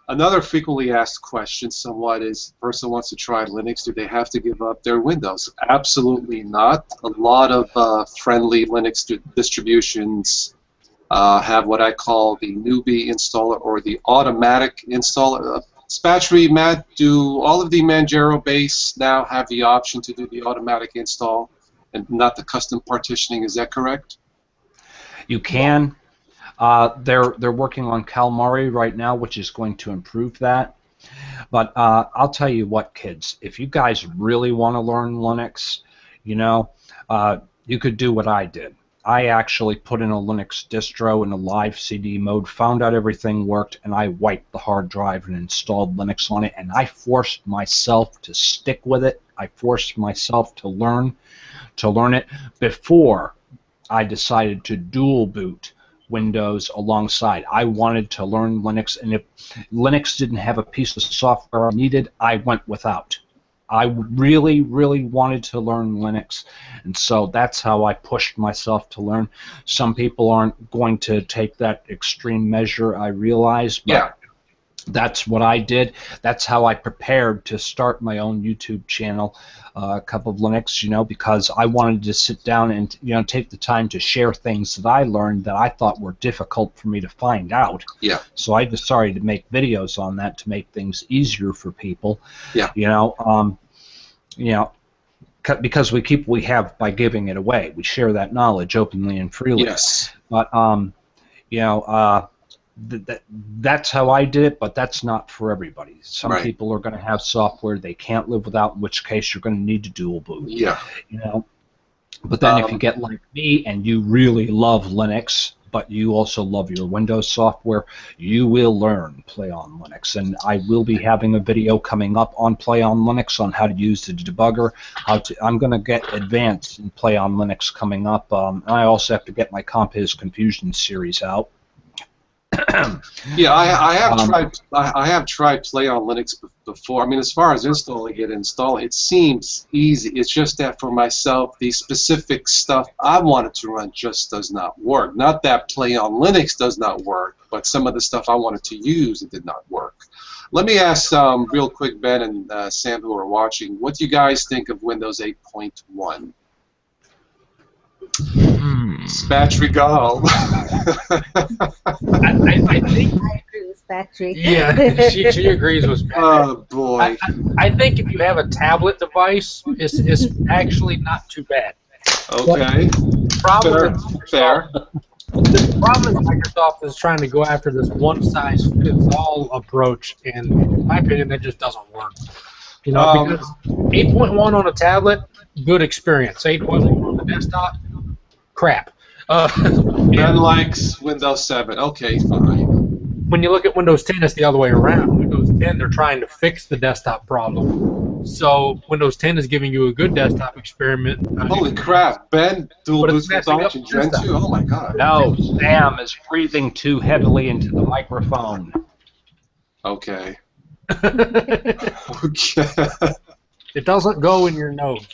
Another frequently asked question somewhat is, the person wants to try Linux, do they have to give up their Windows? Absolutely not. A lot of friendly Linux distributions have what I call the newbie installer or the automatic installer. Spatchery, Matt, do all of the Manjaro base now have the option to do the automatic install and not the custom partitioning? Is that correct? You can. They're working on Calamari right now, which is going to improve that. But I'll tell you what, kids, if you guys really want to learn Linux, you know, you could do what I did. I actually put in a Linux distro in a live CD mode, found out everything worked, and I wiped the hard drive and installed Linux on it, and I forced myself to stick with it. I forced myself to learn it before I decided to dual boot Windows alongside. I wanted to learn Linux, and if Linux didn't have a piece of software I needed, I went without. I really, really wanted to learn Linux, and so that's how I pushed myself to learn. Some people aren't going to take that extreme measure, I realize, but that's what I did. That's how I prepared to start my own YouTube channel, Cup of Linux, you know, because I wanted to sit down and, you know, take the time to share things that I learned that I thought were difficult for me to find out. Yeah. So I decided to make videos on that to make things easier for people. Yeah. You know, because we have by giving it away. We share that knowledge openly and freely. Yes. But you know, that's how I did it, but that's not for everybody. Some people are going to have software they can't live without, in which case you're going to need to dual boot. Yeah. You know. But then if you get like me and you really love Linux, but you also love your Windows software, you will learn Play on Linux. And I will be having a video coming up on Play on Linux on how to use the debugger. I'm going to get advanced in Play on Linux coming up. I also have to get my Compiz Confusion series out. Yeah, I have tried Play on Linux before. I mean, as far as installing it seems easy. It's just that for myself, the specific stuff I wanted to run just does not work. Not that Play on Linux does not work, but some of the stuff I wanted to use, it did not work. Let me ask real quick, Ben and Sam, who are watching, what do you guys think of Windows 8.1? Spatch Regal. I think I agree with satisfactory. Yeah, she agrees with me. Oh boy. I think if you have a tablet device, it's actually not too bad. Okay. The problem Fair. The problem is Microsoft is trying to go after this one-size-fits-all approach, and in my opinion, that just doesn't work. You know, because 8.1 on a tablet, good experience. 8.1 on the desktop, crap. Ben likes Windows 7. Okay, fine. When you look at Windows 10, it's the other way around. Windows 10, they're trying to fix the desktop problem. So Windows 10 is giving you a good desktop experiment. Holy crap, Ben, dual But it's boost messing up function, the Gen 2. desktop. Oh my god. No, Sam is breathing too heavily into the microphone. Okay. It Okay. doesn't go in your nose.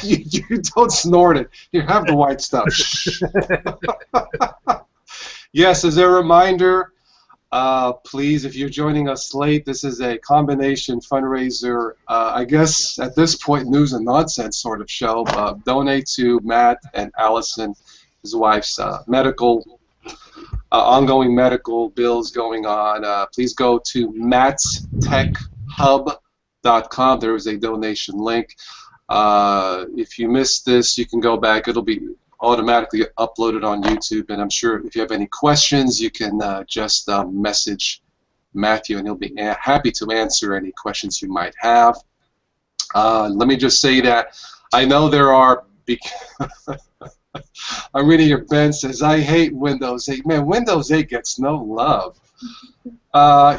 you don't snort it. You have the white stuff. Yes, as a reminder, please, if you're joining us late, this is a combination fundraiser, I guess at this point, news and nonsense sort of show. Donate to Matt and Allison, his wife's ongoing medical bills going on. Please go to mattstechhub.com. There is a donation link. If you missed this, you can go back. It'll be automatically uploaded on YouTube, and I'm sure if you have any questions, you can just message Matthew, and he'll be happy to answer any questions you might have. Let me just say that I know there are. I'm reading your Ben says, I hate Windows 8. Man, Windows 8 gets no love.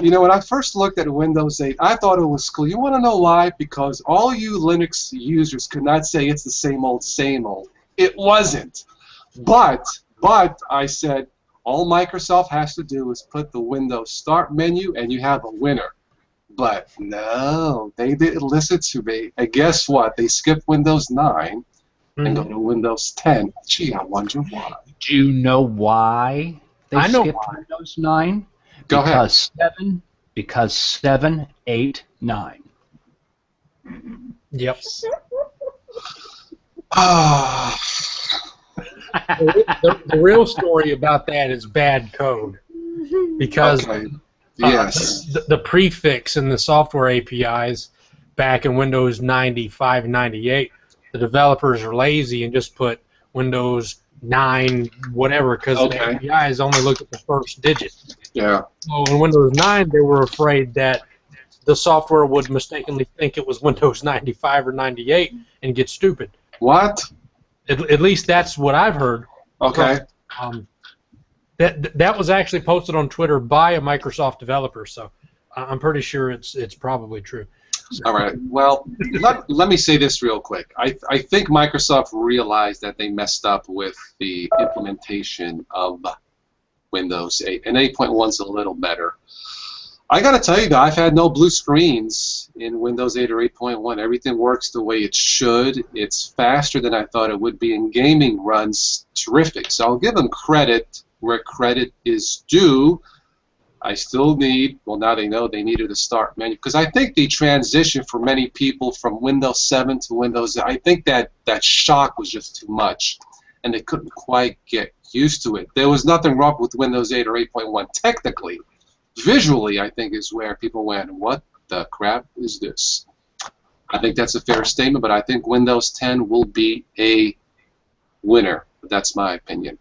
You know, when I first looked at Windows 8, I thought it was cool. You want to know why? Because all you Linux users could not say it's the same old, same old. It wasn't. But I said, all Microsoft has to do is put the Windows Start menu and you have a winner. But no, they didn't listen to me. And guess what? They skipped Windows 9 and go to Windows 10. Gee, I wonder why. Do you know why they skipped Windows 9? Go ahead. 7, because 7, 8, 9. Yep. The real story about that is bad code, because yes, the prefix in the software APIs back in Windows 95 and 98, the developers are lazy and just put Windows 9 whatever, because the APIs only look at the first digit. Yeah. So in Windows 9, they were afraid that the software would mistakenly think it was Windows 95 or 98 and get stupid. What? At least that's what I've heard. Okay. That was actually posted on Twitter by a Microsoft developer, so I'm pretty sure it's probably true. So. All right. Well, let me say this real quick. I think Microsoft realized that they messed up with the implementation of Windows 8, and 8.1 is a little better. I got to tell you, though, I've had no blue screens in Windows 8 or 8.1. Everything works the way it should. It's faster than I thought it would be, and gaming runs terrific. So I'll give them credit where credit is due. I still need, well, now they know they needed a start menu, because I think the transition for many people from Windows 7 to Windows 8, I think that shock was just too much, and they couldn't quite get used to it. There was nothing wrong with Windows 8 or 8.1 technically. Visually, I think, is where people went, what the crap is this? I think that's a fair statement, but I think Windows 10 will be a winner. That's my opinion.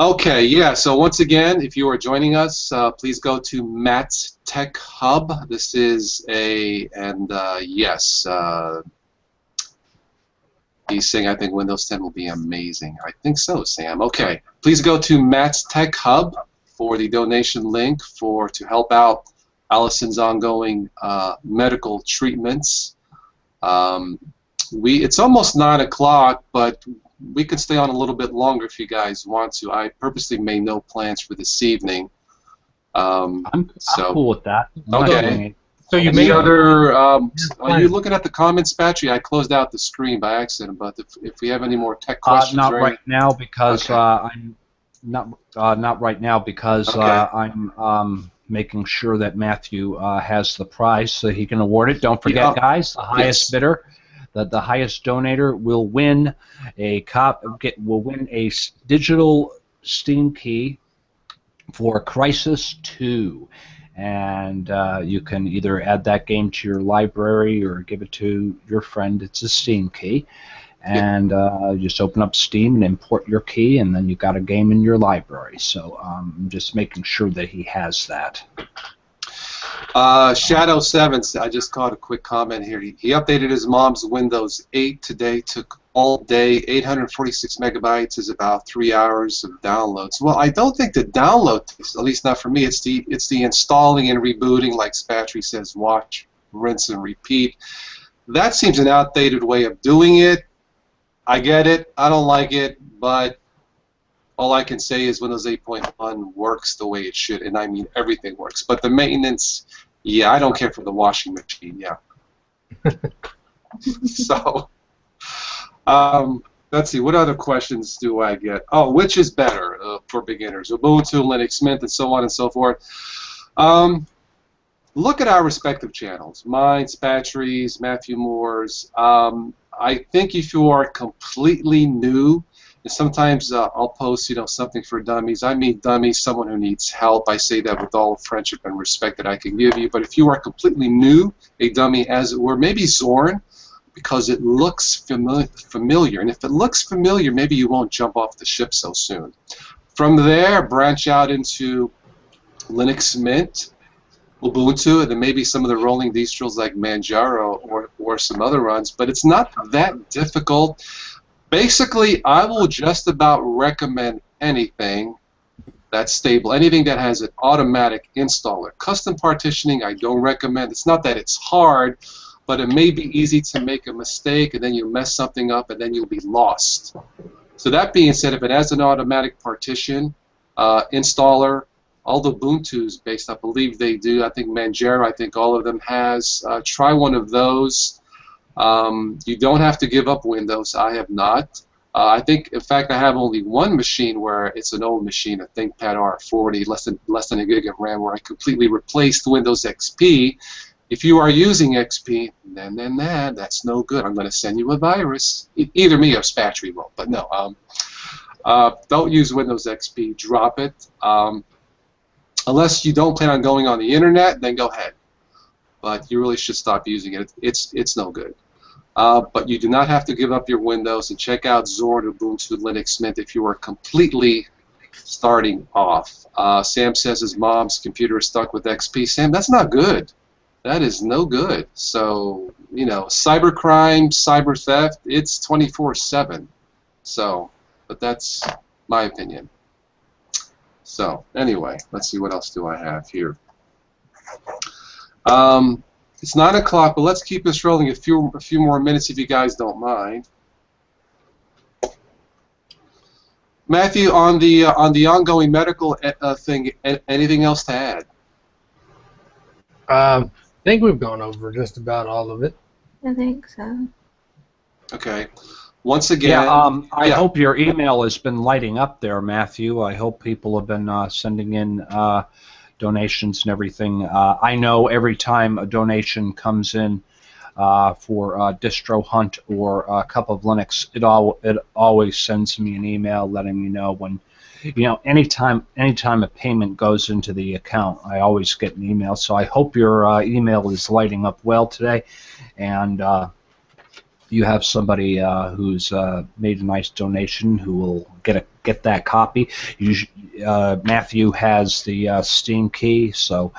Okay, yeah, so once again, if you are joining us, please go to Matt's Tech Hub. This is he's saying, I think Windows 10 will be amazing. I think so, Sam. Okay, please go to Matt's Tech Hub for the donation link to help out Allison's ongoing medical treatments. It's almost 9 o'clock, but we could stay on a little bit longer if you guys want to. I purposely made no plans for this evening. I'm cool with that. Okay. So you Any other? Are you looking at the comments, Patrick? I closed out the screen by accident, but if we have any more tech questions, not right now because I'm not right now because I'm making sure that Matthew has the prize so he can award it. Don't forget, guys, the highest bidder, the highest donator will win a digital Steam key for Crisis 2. And you can either add that game to your library or give it to your friend. It's a Steam key. And just open up Steam and import your key, and then you've got a game in your library. So I'm just making sure that he has that. Shadow7, I just caught a quick comment here. He updated his mom's Windows 8 today, took all day, 846 megabytes is about 3 hours of downloads. Well, I don't think the download takes, at least not for me, it's the installing and rebooting, like Spatry says, watch, rinse, and repeat. That seems an outdated way of doing it. I get it, I don't like it, but all I can say is Windows 8.1 works the way it should, and I mean everything works. But the maintenance, yeah, I don't care for the washing machine, yeah. So, let's see, what other questions do I get? Oh, which is better for beginners? Ubuntu, Linux Mint, and so on and so forth. Look at our respective channels, mine, Spatry's, Matthew Moore's. I think if you are completely new, and sometimes I'll post, something for dummies. I mean dummies, someone who needs help. I say that with all friendship and respect that I can give you. But if you are completely new, a dummy as it were, maybe Zorn, because it looks familiar. And if it looks familiar, maybe you won't jump off the ship so soon. From there, branch out into Linux Mint, Ubuntu, and then maybe some of the rolling distros like Manjaro or some other runs, but it's not that difficult. Basically, I will just about recommend anything that's stable, anything that has an automatic installer. Custom partitioning, I don't recommend. It's not that it's hard, but it may be easy to make a mistake, and then you mess something up, and then you'll be lost. So that being said, if it has an automatic partition installer, all the Ubuntu's based, I believe they do. I think Manjaro, I think all of them has. Try one of those. You don't have to give up Windows. I have not. I think, in fact, I have only one machine where it's an old machine, a ThinkPad R40, less than a gig of RAM, where I completely replaced Windows XP. If you are using XP, then that's no good. I'm going to send you a virus. Either me or Spatry will, but no. Don't use Windows XP. Drop it. Unless you don't plan on going on the internet, then go ahead. But you really should stop using it. It's no good. But you do not have to give up your Windows, and check out Zorn, Ubuntu, Linux Mint if you are completely starting off. Sam says his mom's computer is stuck with XP. Sam, that's not good. That is no good. So, cybercrime, cyber theft, it's 24/7. So, but that's my opinion. So, anyway, let's see, what else do I have here? It's 9 o'clock, but let's keep this rolling a few more minutes if you guys don't mind. Matthew, on the ongoing medical thing, anything else to add? I think we've gone over just about all of it. I think so. Okay. Once again, I hope your email has been lighting up there, Matthew. I hope people have been sending in donations and everything. I know every time a donation comes in for Distro Hunt or a Cup of Linux, it always sends me an email letting me know when, anytime a payment goes into the account, I always get an email. So I hope your email is lighting up well today, and you have somebody who's made a nice donation who will get that copy. Matthew has the Steam key, so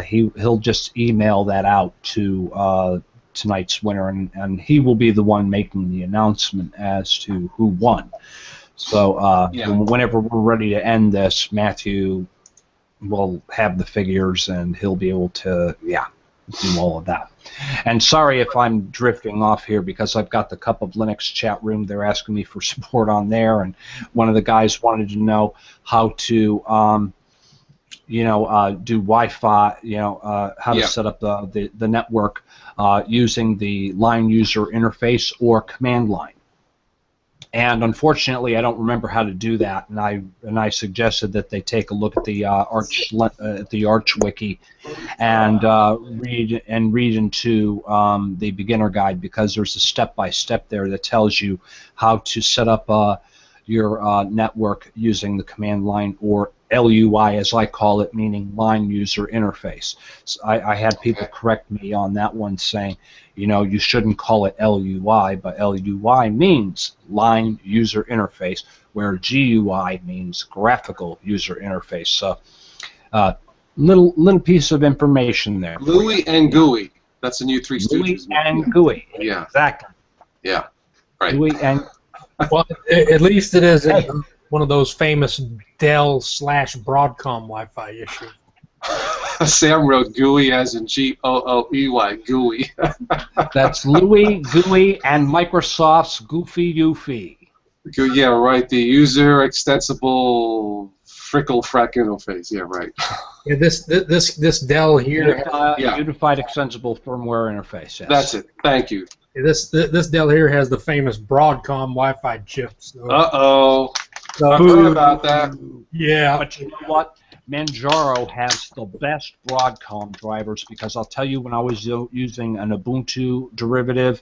he'll just email that out to tonight's winner, and he will be the one making the announcement as to who won. So whenever we're ready to end this, Matthew will have the figures, and he'll be able to do all of that. And sorry if I'm drifting off here, because I've got the Cup of Linux chat room. They're asking me for support on there, and one of the guys wanted to know how to do Wi-Fi, how to set up the network using the line user interface or command line. And unfortunately, I don't remember how to do that, and I suggested that they take a look at the Arch Wiki and read into the beginner guide, because there's a step-by-step there that tells you how to set up your network using the command line, or LUI as I call it, meaning line user interface. So I had people correct me on that one, saying, you know, you shouldn't call it LUI, but LUI means line user interface, where GUI means graphical user interface. So little piece of information there. Louie and GUI. That's a new Three Stooges Louie movie. and GUI. Yeah. Exactly. Yeah. Right. Louie and Well, at least it isn't one of those famous Dell/Broadcom Wi-Fi issues. Sam wrote GUI as in GOOEY, GUI. that's Louie, GUI, and Microsoft's Goofy Eufy. Yeah, right. The user extensible frickle frack interface. Yeah, right. Yeah, this Dell here. Unified Extensible Firmware Interface. Yes. That's it. Thank you. This Dell here has the famous Broadcom Wi-Fi chips. So, Uh-oh. I heard about that. yeah. But you know what? Manjaro has the best Broadcom drivers, because I'll tell you, when I was using an Ubuntu derivative,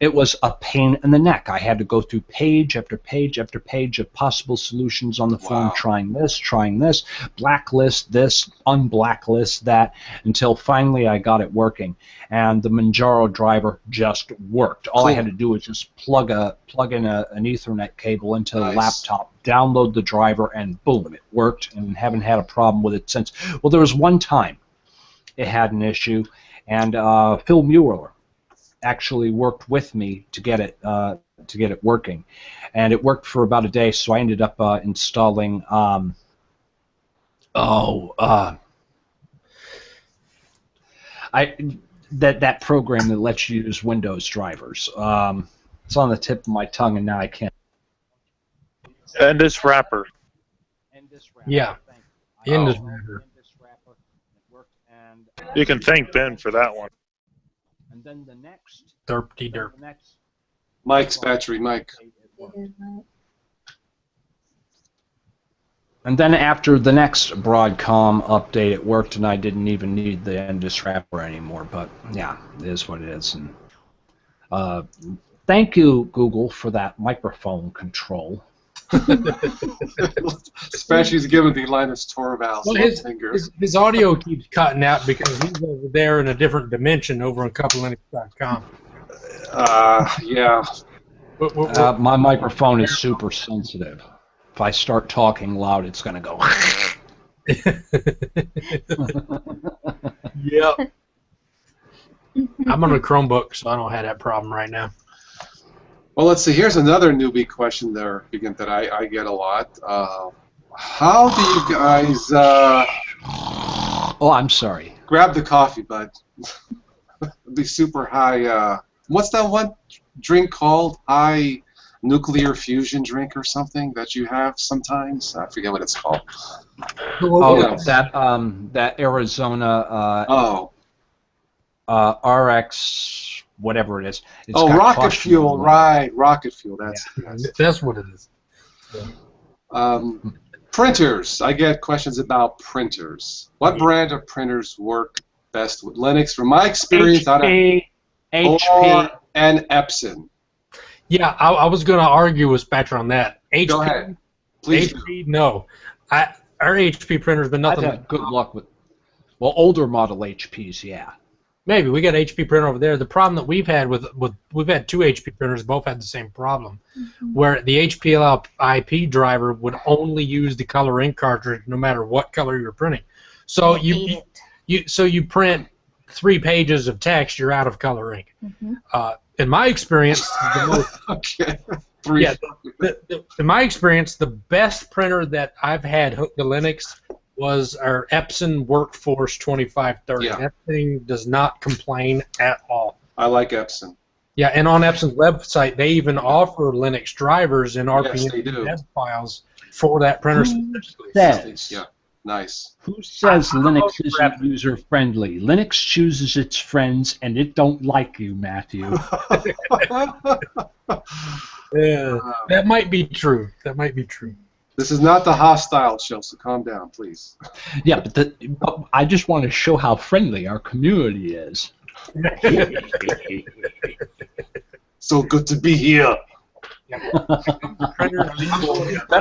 it was a pain in the neck. I had to go through page after page after page of possible solutions on the phone, trying this, blacklist this, unblacklist that, until finally I got it working. And the Manjaro driver just worked. All I had to do was just plug in an Ethernet cable into the laptop, download the driver, and boom, it worked, and haven't had a problem with it since. Well, there was one time it had an issue, and Phil Mueller actually worked with me to get it working, and it worked for about a day. So I ended up installing that program that lets you use Windows drivers. It's on the tip of my tongue, and now I can't. Indus wrapper. Yeah. Indus wrapper. You can thank Ben for that one. And then the next. Derpty derp. Mike's battery, Mike. And then after the next Broadcom update, it worked, and I didn't even need the Indus wrapper anymore. But yeah, it is what it is. And thank you, Google, for that microphone control. Especially given the Linus Torvalds finger. His audio keeps cutting out because he's over there in a different dimension over on couplelinux.com. Yeah. My microphone is super sensitive. If I start talking loud, it's going to go. Yep. I'm on a Chromebook, so I don't have that problem right now. Well, let's see. Here's another newbie question there, that I get a lot. How do you guys... oh, I'm sorry. Grab the coffee, bud. The super high... what's that one drink called? High nuclear fusion drink or something that you have sometimes? I forget what it's called. That Arizona RX... whatever it is. It's rocket fuel, right? Rocket fuel. That's what it is. Printers. I get questions about printers. What brand of printers work best with Linux? From my experience, HP, and Epson. Yeah, I was going to argue with Spatcher on that. HP, go ahead. Please. HP, no. Our HP printer's been nothing. I've had good luck with. Well, older model HPs, yeah. Maybe we got an HP printer over there. The problem that we've had we've had two HP printers, both had the same problem, where the HPL IP driver would only use the color ink cartridge no matter what color you're printing. So you print 3 pages of text, you're out of color ink. In my experience, in my experience, the best printer that I've had hooked to Linux was our Epson Workforce 2530. Yeah. That thing does not complain at all. I like Epson. Yeah, and on Epson's website, they even offer Linux drivers and RPM files for that printer specifically. Yeah, nice. Who says Linux isn't user-friendly? Linux chooses its friends, and it don't like you, Matthew. Yeah, that might be true. That might be true. This is not the hostile show, so calm down, please. Yeah, but I just want to show how friendly our community is. So good to be here. Matter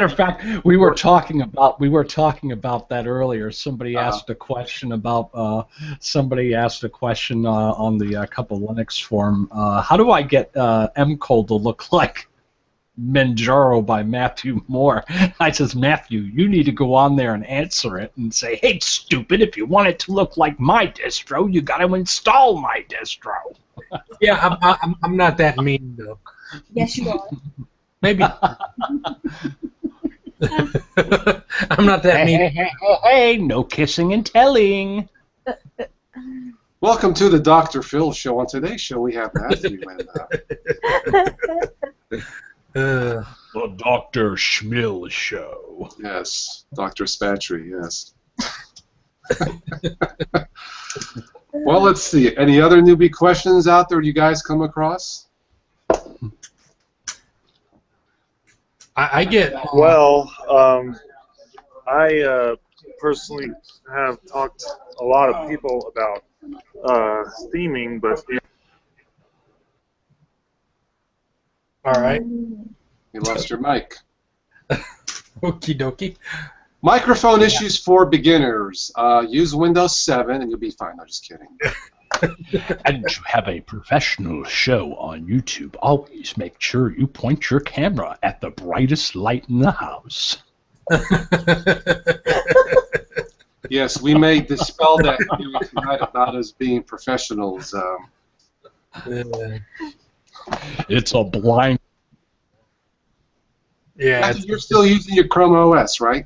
of fact, we were talking about that earlier. Somebody asked a question about on the couple Linux forum. How do I get MCOL to look like Manjaro by Matthew Moore? I says, Matthew, you need to go on there and answer it and say, hey, stupid, if you want it to look like my distro, you got to install my distro. Yeah, I'm not that mean though. Yes, you are. Maybe. I'm not that mean. Hey, no kissing and telling. Welcome to the Dr. Phil Show. On today's show, we have Matthew and The Dr. Schmill Show. yes, Dr. Spatry. Yes. Well, let's see. Any other newbie questions out there you guys come across? I get. Well, I personally have talked to a lot of people about theming, but All right. You lost your mic. Okie dokie. Microphone issues for beginners. Use Windows 7 and you'll be fine. No, just kidding. And to have a professional show on YouTube, always make sure you point your camera at the brightest light in the house. Yes, we may dispel that theory tonight about us being professionals. It's a blind. Yeah. You're still using your Chrome OS, right?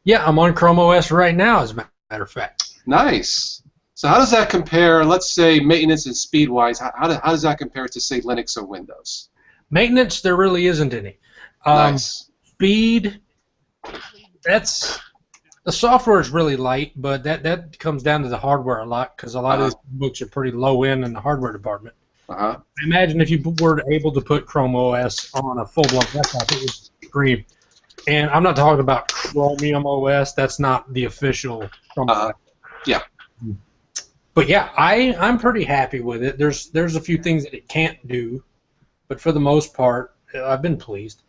Yeah, I'm on Chrome OS right now, as a matter of fact. Nice. So how does that compare, let's say, maintenance and speed-wise, how does that compare to, say, Linux or Windows? Maintenance, there really isn't any. Nice. Speed, the software is really light, but that comes down to the hardware a lot, because a lot of these books are pretty low end in the hardware department. Imagine if you were able to put Chrome OS on a full-blown desktop, it would scream. And I'm not talking about Chromium OS. That's not the official Chrome OS. Yeah. But yeah, I'm pretty happy with it. There's a few things that it can't do, but for the most part, I've been pleased.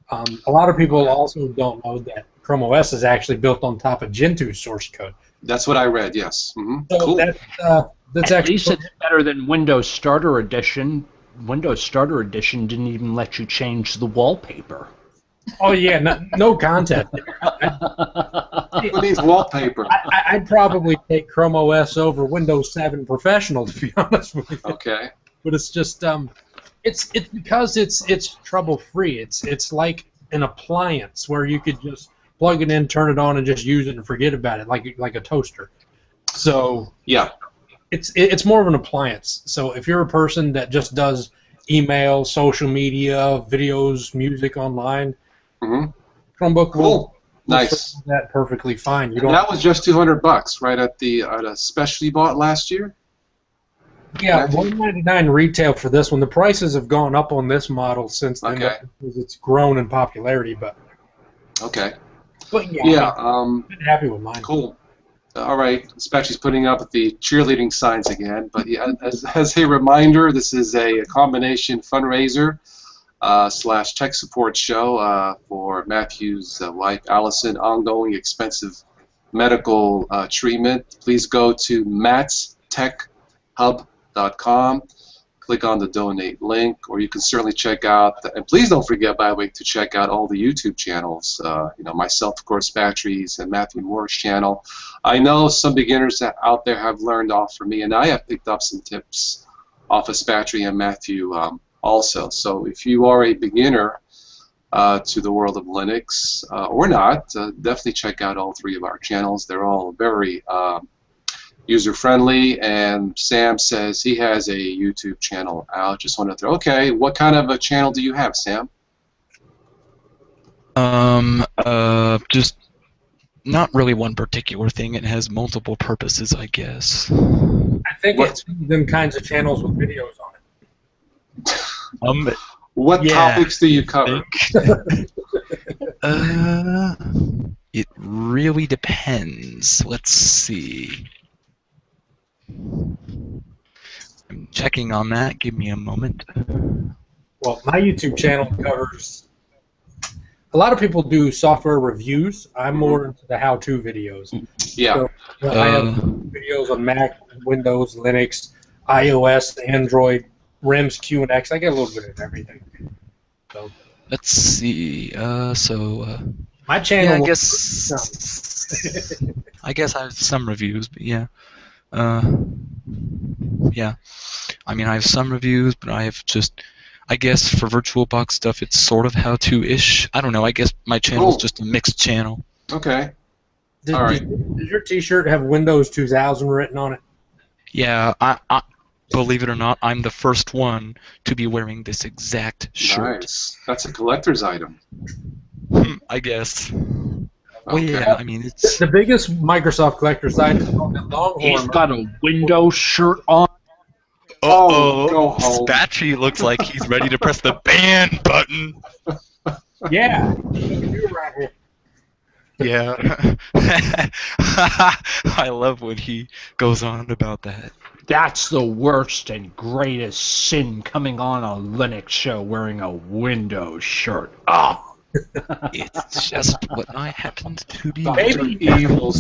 A lot of people also don't know that Chrome OS is actually built on top of Gentoo's source code. That's what I read. Yes. So cool. that's At actually least it's better than Windows Starter Edition. Windows Starter Edition didn't even let you change the wallpaper. Oh yeah, no contest. Who needs wallpaper? I'd probably take Chrome OS over Windows 7 Professional, to be honest with you. Okay. But it's just it's because it's trouble free. It's like an appliance where you could just plug it in, turn it on, and just use it and forget about it, like a toaster. So yeah, it's more of an appliance. So if you're a person that just does email, social media, videos, music online, Chromebook will nice. That perfectly fine. You don't. That was just $200, right? At a special you bought last year. Yeah, $199 retail for this one. The prices have gone up on this model since then because it's grown in popularity. But okay. But yeah, I'm happy with mine. Cool. All right, Spatchy's putting up the cheerleading signs again. But yeah, as a reminder, this is a combination fundraiser / tech support show for Matthew's wife Allison, ongoing expensive medical treatment. Please go to mattstechhub.com, click on the donate link, or you can certainly check out, and please don't forget, by the way, to check out all the YouTube channels. Myself, of course, Spatry's, and Matthew Moore's channel. I know some beginners out there have learned off from me, and I have picked up some tips off of Spatry and Matthew also. So if you are a beginner to the world of Linux or not, definitely check out all three of our channels. They're all very user-friendly, and Sam says he has a YouTube channel out. Just want to throw, okay, what kind of a channel do you have, Sam? Just not really one particular thing. It has multiple purposes, I guess. I think it's them kinds of channels with videos on it. What topics do you cover? It really depends. Let's see. I'm checking on that. Give me a moment. Well, my YouTube channel covers. A lot of people do software reviews. I'm more into the how-to videos. Yeah. So, I have videos on Mac, Windows, Linux, iOS, Android, RIMS, QNX. I get a little bit of everything. So Let's see. my channel. Yeah, I guess I have some reviews, but yeah. Yeah. I mean, I have some reviews, but I have just. I guess for VirtualBox stuff, it's sort of how-to-ish. I don't know. I guess my channel is just a mixed channel. Okay. All right. Does your T-shirt have Windows 2000 written on it? Yeah. I believe it or not, I'm the first one to be wearing this exact shirt. Nice. That's a collector's item. I guess. Okay. Well, yeah. I mean, it's the biggest Microsoft collector's item is on the Longhorn. He's got a Windows shirt on. Oh, go home. Spatchy looks like he's ready to press the ban button. Yeah. You're right here. Yeah. I love when he goes on about that. That's the worst and greatest sin coming on a Linux show wearing a Windows shirt. Oh. It's just what I happened to be. Maybe evil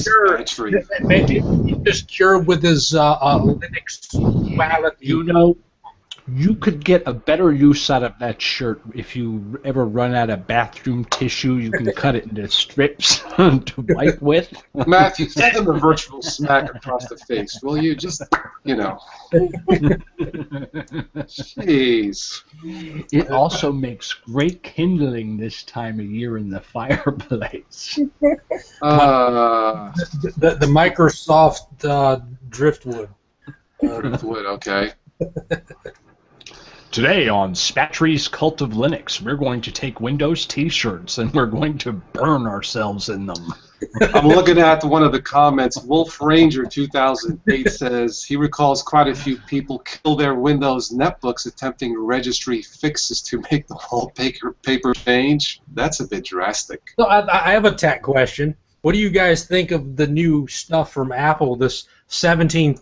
maybe he's just cured with his Linux duality. You know, you could get a better use out of that shirt if you ever run out of bathroom tissue. You can cut it into strips to wipe with. Matthew, send him a virtual smack across the face, will you? Just, Jeez. It also makes great kindling this time of year in the fireplace. The Microsoft driftwood. Driftwood, okay. Today on Spatry's Cult of Linux, we're going to take Windows T-shirts and we're going to burn ourselves in them. I'm looking at one of the comments. Wolf Ranger 2008 says he recalls quite a few people kill their Windows netbooks attempting registry fixes to make the wallpaper change. That's a bit drastic. So I have a tech question. What do you guys think of the new stuff from Apple, this $17,000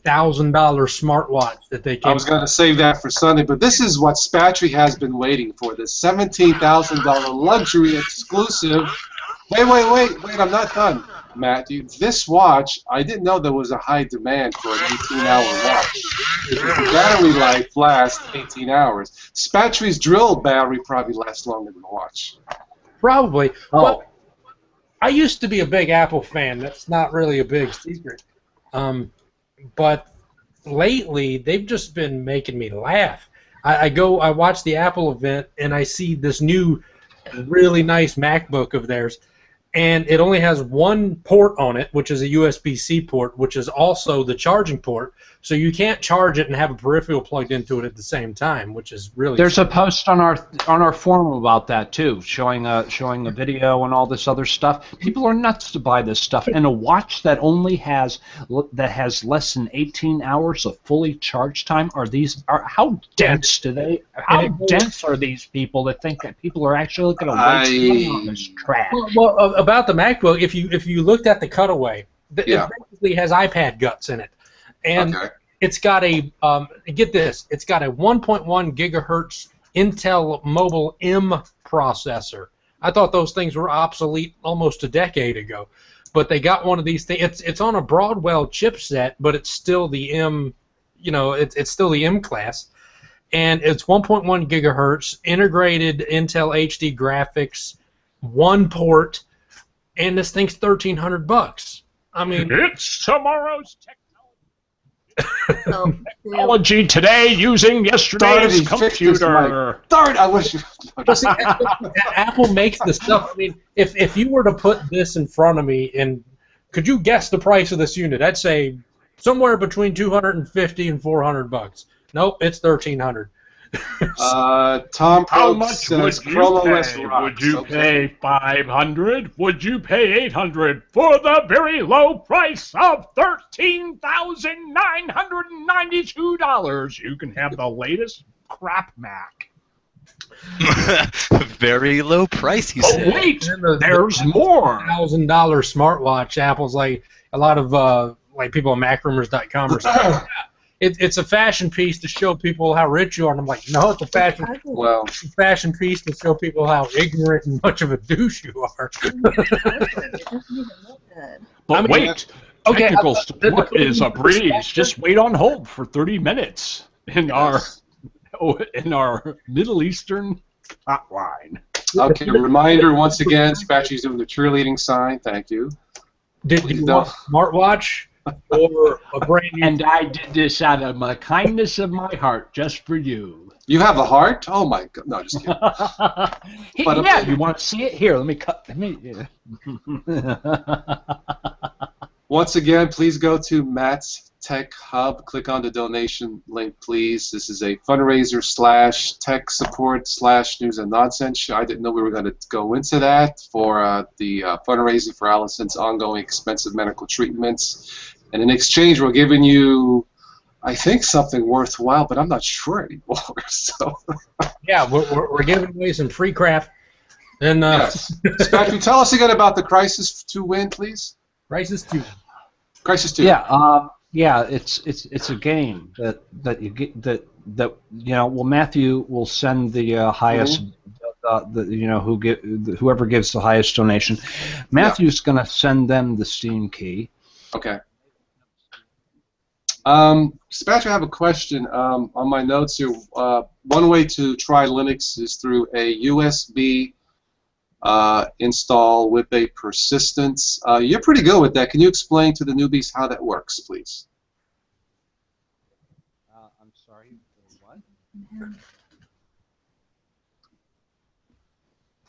smartwatch that they came I was going to save that for Sunday, but this is what Spatry has been waiting for, this $17,000 luxury exclusive. Wait, I'm not done, Matthew. This watch, I didn't know there was a high demand for an 18-hour watch. The battery life lasts 18 hours. Spatry's drill battery probably lasts longer than the watch. Probably. Oh. Well, I used to be a big Apple fan. That's not really a big secret. But lately, they've just been making me laugh. I watch the Apple event, and I see this new, really nice MacBook of theirs, and it only has one port on it, which is a USB-C port, which is also the charging port. So you can't charge it and have a peripheral plugged into it at the same time, which is really. There's a post on our forum about that too, showing a video and all this other stuff. People are nuts to buy this stuff, and a watch that only has less than 18 hours of fully charged time. How dense are these people that think that people are actually going to waste money on this trash? Well, about the MacBook, if you looked at the cutaway, it basically has iPad guts in it. And it's got a get this, it's got a 1.1 gigahertz Intel Mobile M processor. I thought those things were obsolete almost a decade ago, but they got one of these things. It's on a Broadwell chipset, but it's still the M, it's still the M class, and it's 1.1 gigahertz integrated Intel HD graphics, one port, and this thing's $1,300. I mean, it's tomorrow's technology today using yesterday's computer. Darn, I wish you. See, Apple makes the stuff. I mean, if you were to put this in front of me, and could you guess the price of this unit? I'd say somewhere between $250 and $400. Nope, it's $1,300. Tom, how much says would you pay? Would you pay $500? Would you pay $800 for the very low price of $13,992? You can have the latest crap Mac. Very low price, you said. Oh wait, there's more. $1,000 smartwatch. Apple's like a lot of like people on MacRumors.com or something. it's a fashion piece to show people how rich you are. And I'm like, no, it's a Well, fashion piece to show people how ignorant and much of a douche you are. It doesn't even look good. But I mean, wait, okay, technical the support is a breeze. Just wait on hold for 30 minutes in our Middle Eastern hotline. okay, reminder once again, Spatchy's doing the cheerleading sign. Thank you. Did you want a smartwatch or a brand new? And I did this out of the kindness of my heart, just for you. You have a heart? Oh my God! No, just kidding. Yeah, you want to see it? Here, let me cut. Once again, please go to Matt's Tech Hub. Click on the donation link, please. This is a fundraiser / tech support / news and nonsense show. I didn't know we were going to go into that for the fundraising for Allison's ongoing expensive medical treatments. And in exchange, we're giving you, I think, something worthwhile, but I'm not sure anymore. So. Yeah, we're giving away some free crap. And Yes. Spatchy, tell us again about the Crisis 2 win, please. Crisis 2. Crisis 2. Yeah, yeah, it's a game that you get that well, Matthew will send the highest whoever gives the highest donation. Matthew's going to send them the Steam key. Okay. Spatch, I have a question on my notes here. One way to try Linux is through a USB install with a persistence. You're pretty good with that. Can you explain to the newbies how that works, please? I'm sorry, what?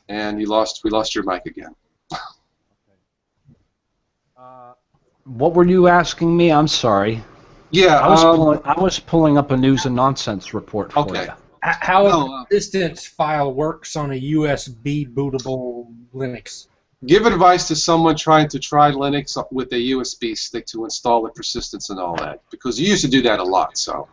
And we lost your mic again. What were you asking me? I'm sorry. Yeah, I was pulling up a news and nonsense report for okay. you. How a persistence file works on a USB bootable Linux. Give advice to someone trying to try Linux with a USB stick to install the persistence and all that, because you used to do that a lot. So.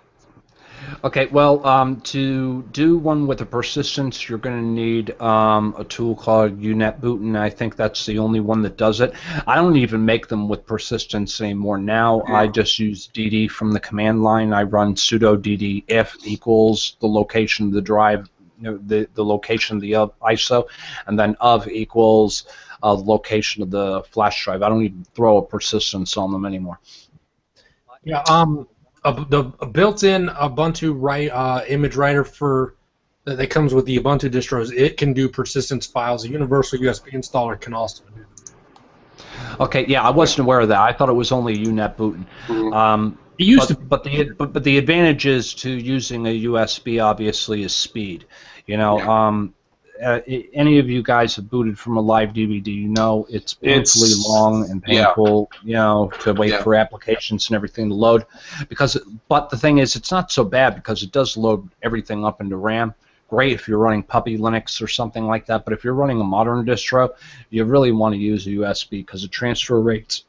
Okay, well, to do one with a persistence, you're going to need a tool called UNetBoot, and I think that's the only one that does it. I don't even make them with persistence anymore now. I just use dd from the command line. I run sudo dd if equals the location of the drive, the location of the ISO, and then of equals the location of the flash drive. I don't even throw a persistence on them anymore. Yeah. The built-in Ubuntu image writer that comes with the Ubuntu distros, it can do persistence files. A universal USB installer can also do that. Okay, yeah, I wasn't aware of that. I thought it was only UNetBoot. It used to, but the advantages to using a USB obviously is speed. Any of you guys have booted from a live DVD, you know it's painfully long and painful, to wait for applications and everything to load. But the thing is, it's not so bad because it does load everything up into RAM. Great if you're running Puppy Linux or something like that, but if you're running a modern distro, you really want to use a USB because the transfer rates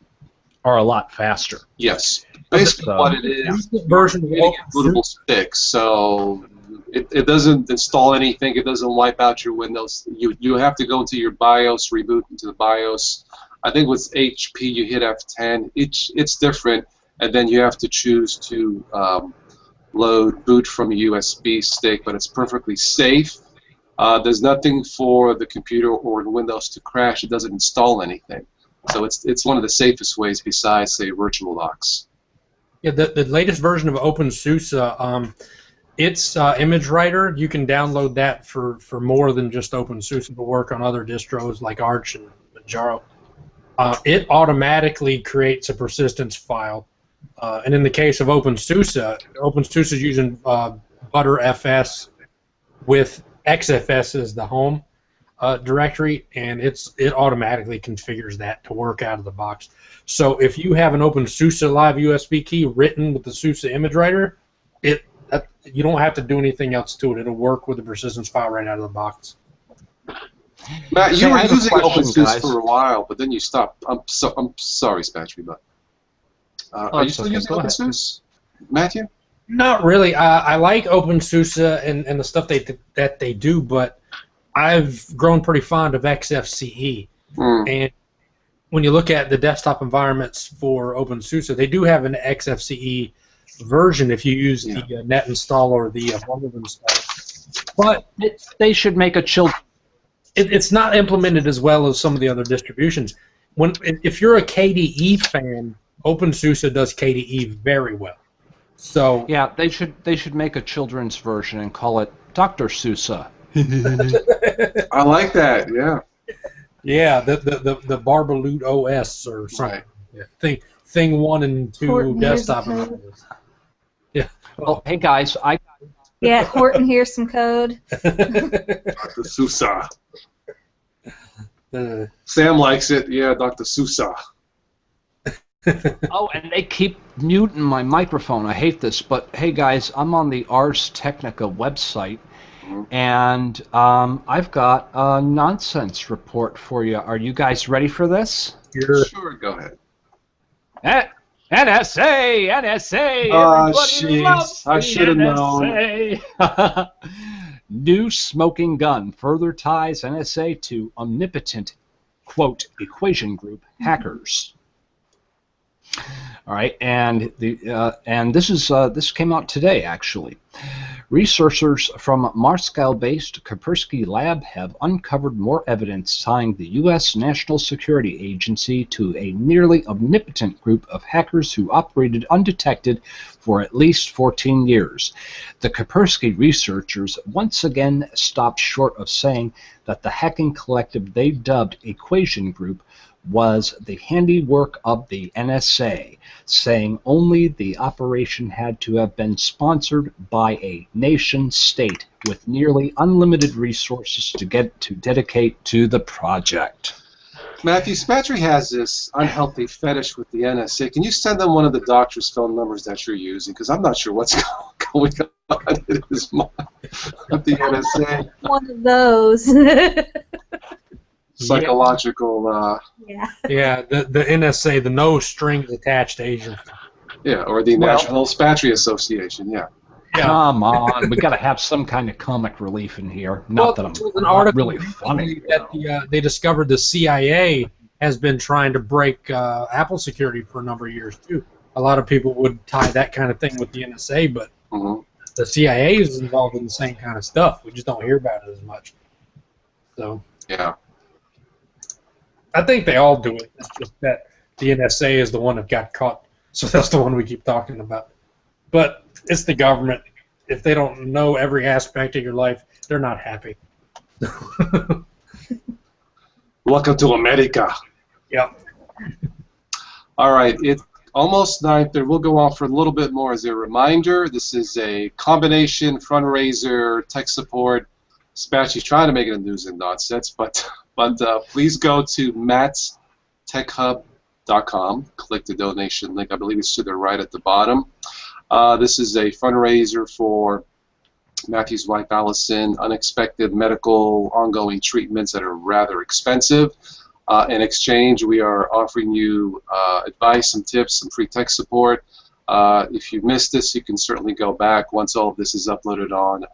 are a lot faster. Yes. Basically what it is, version of bootable sticks, so it doesn't install anything. It doesn't wipe out your Windows. You have to go into your BIOS, reboot into the BIOS. I think with HP you hit F10. It's different, and then you have to choose to load boot from a USB stick, but it's perfectly safe. There's nothing for the computer or the Windows to crash. It doesn't install anything. So it's one of the safest ways besides, say, VirtualBox. Yeah, the latest version of OpenSUSE, its image writer, you can download that for more than just OpenSUSE to work on other distros like Arch and Manjaro. It automatically creates a persistence file. And in the case of OpenSUSE is using ButterFS with XFS as the home directory, and it automatically configures that to work out of the box. So if you have an OpenSUSE live USB key written with the SUSE image writer, you don't have to do anything else to it. It'll work with the persistence file right out of the box. Matt, you were using OpenSUSE for a while, but then you stopped. I'm sorry, Spatchy, but are you still using OpenSUSE, Matthew? Not really. I like OpenSUSE and the stuff that they do, but I've grown pretty fond of XFCE. And when you look at the desktop environments for OpenSUSE, they do have an XFCE version if you use the net install or the bundled install. But They should make a children. it's not implemented as well as some of the other distributions. If you're a KDE fan, OpenSUSE does KDE very well. So Yeah, they should make a children's version and call it Dr. Seuss. I like that. Yeah. yeah, the Barbaloot OS or something. Right. Yeah. Thing 1 and 2 Horton, here's desktop. the code. Yeah. Well, hey guys, Yeah, Horton, here's some code. Dr. Sousa. Sam likes it. Yeah, Dr. Sousa. oh, and they keep muting my microphone. I hate this, but hey guys, I'm on the Ars Technica website, and I've got a nonsense report for you. Are you guys ready for this? Sure, go ahead. NSA, NSA. Oh, Everybody loves jeez. I the should have known. NSA. New smoking gun further ties NSA to omnipotent, quote, equation group hackers. All right, and this came out today actually. Researchers from Moscow-based Kaspersky Lab have uncovered more evidence tying the U.S. National Security Agency to a nearly omnipotent group of hackers who operated undetected for at least 14 years. The Kaspersky researchers once again stopped short of saying that the hacking collective they dubbed Equation Group was the handiwork of the NSA, saying only the operation had to have been sponsored by a nation state with nearly unlimited resources to dedicate to the project. Matthew, Spatry has this unhealthy fetish with the NSA. Can you send them one of the doctor's phone numbers that you're using? Because I'm not sure what's going on in his mind with the NSA. One of those. Psychological. Yeah, the NSA, the no strings attached agency. Yeah, or the National Spatry Association. Yeah. Come on, we got to have some kind of comic relief in here. Not that I'm not really funny. That they discovered the CIA has been trying to break Apple security for a number of years too. A lot of people would tie that kind of thing with the NSA, but the CIA is involved in the same kind of stuff. We just don't hear about it as much. So yeah, I think they all do it. It's just that the NSA is the one that got caught, so that's the one we keep talking about. But it's the government. If they don't know every aspect of your life, they're not happy. Welcome to America. Yep. All right, it's almost 9:30. We'll go on for a little bit more as a reminder. This is a combination fundraiser, tech support. Spatchy's trying to make it a news and nonsense, but please go to mattstechhub.com. Click the donation link. I believe it's to the right at the bottom. This is a fundraiser for Matthew's wife Allison, unexpected medical ongoing treatments that are rather expensive. In exchange, we are offering you advice, some tips, some free tech support. If you missed this, you can certainly go back once all of this is uploaded on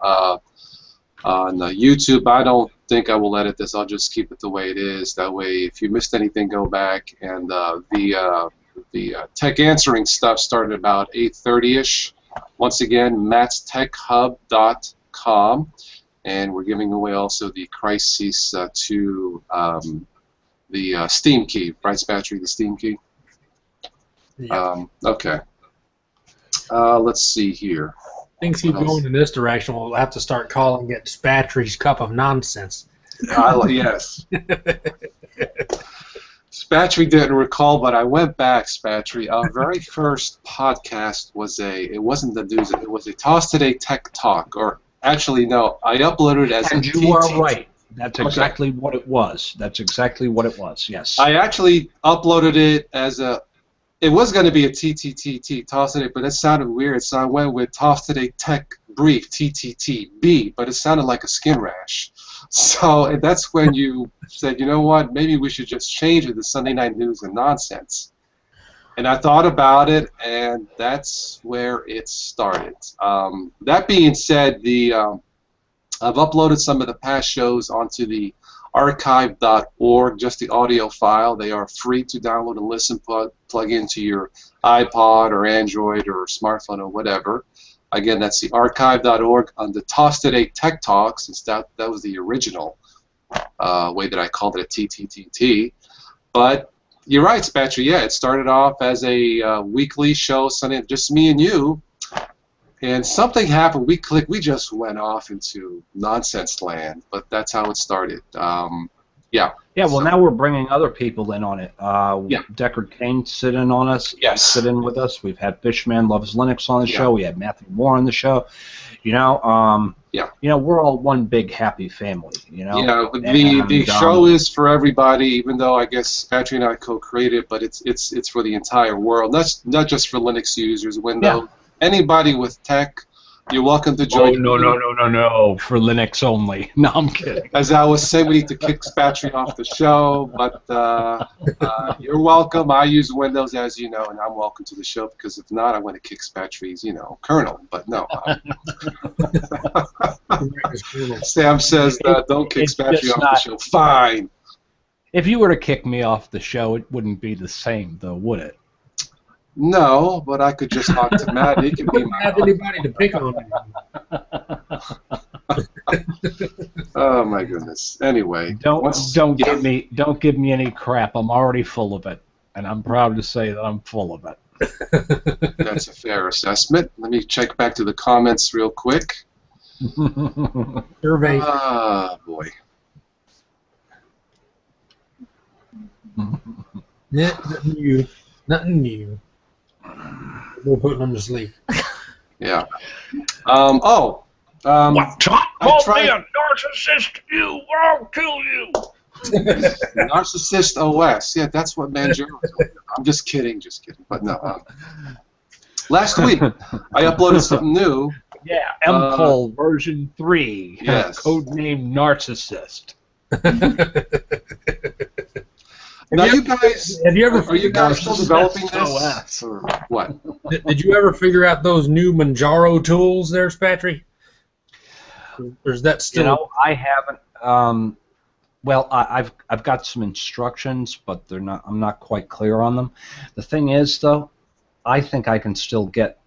YouTube. I don't think I will edit this. I'll just keep it the way it is. That way, if you missed anything, go back. And the tech answering stuff started about 8:30ish. Once again, mattstechhub.com, and we're giving away also the Crisis 2, the Steam key, right, Spatry, the Steam key? Yeah. Okay. Let's see here. Things keep going in this direction. We'll have to start calling it Spatry's Cup of Nonsense. Yes. Spatry didn't recall, but I went back, Spatry. Our very first podcast was it wasn't the news, it was a Toss Today Tech Talk, or actually, no, I uploaded it as and a you are right. That's exactly what it was. That's exactly what it was, yes. I actually uploaded it as it was going to be a TTTT, Toss Today, but it sounded weird, so I went with Toss Today Tech Brief, TTTB, but it sounded like a skin rash. So that's when you said, you know what, maybe we should just change it to Sunday Night News and Nonsense. And I thought about it, and that's where it started. That being said, I've uploaded some of the past shows onto the archive.org, just the audio file. They are free to download and listen, plug into your iPod or Android or smartphone or whatever. Again, that's the archive.org. On the Toss Today Tech Talk, since that was the original way that I called it a TTTT. But you're right, Spatcher. Yeah, it started off as a weekly show, Sunday, just me and you. And something happened. We just went off into nonsense land. But that's how it started. Yeah. Yeah, well, now we're bringing other people in on it. Yeah. Deckard Kane sit in on us. Yes. Sit in with us. We've had Fishman Loves Linux on the Yeah. show. We had Matthew Moore on the show. You know, Yeah. You know, we're all one big happy family. You know. Yeah, but the show is for everybody, even though I guess Patrick and I co-created, but it's for the entire world. That's not just for Linux users, Windows, anybody with tech. You're welcome to join. Oh, no, for Linux only. No, I'm kidding. As I was saying, we need to kick Spatry off the show, but you're welcome. I use Windows, as you know, and I'm welcome to the show, because if not, I'm going to kick Spatry's, kernel. But no. Sam says, don't kick Spatry off the show. Fine. If you were to kick me off the show, it wouldn't be the same, though, would it? No, but I could just talk to Matt. He can be my have anybody to pick on. Oh my goodness. Anyway, don't give me any crap. I'm already full of it, and I'm proud to say that I'm full of it. That's a fair assessment. Let me check back to the comments real quick. Survey. Ah, boy. Yeah, nothing new. Nothing new. We're putting them to sleep. Yeah. What? I tried a narcissist, you! I'll kill you! Narcissist OS. Yeah, that's what Manjaro. I'm just kidding. But no. Last week, I uploaded something new. Yeah, MCOL version 3. Yes. Codename Narcissist. Now, you guys, have you ever are you guys still developing this? OS. Or what? Did you ever figure out those new Manjaro tools there, Spatry? Or is that still? You know, I haven't. Well, I've got some instructions, but they're not. I'm not quite clear on them. The thing is, though, I think I can still get.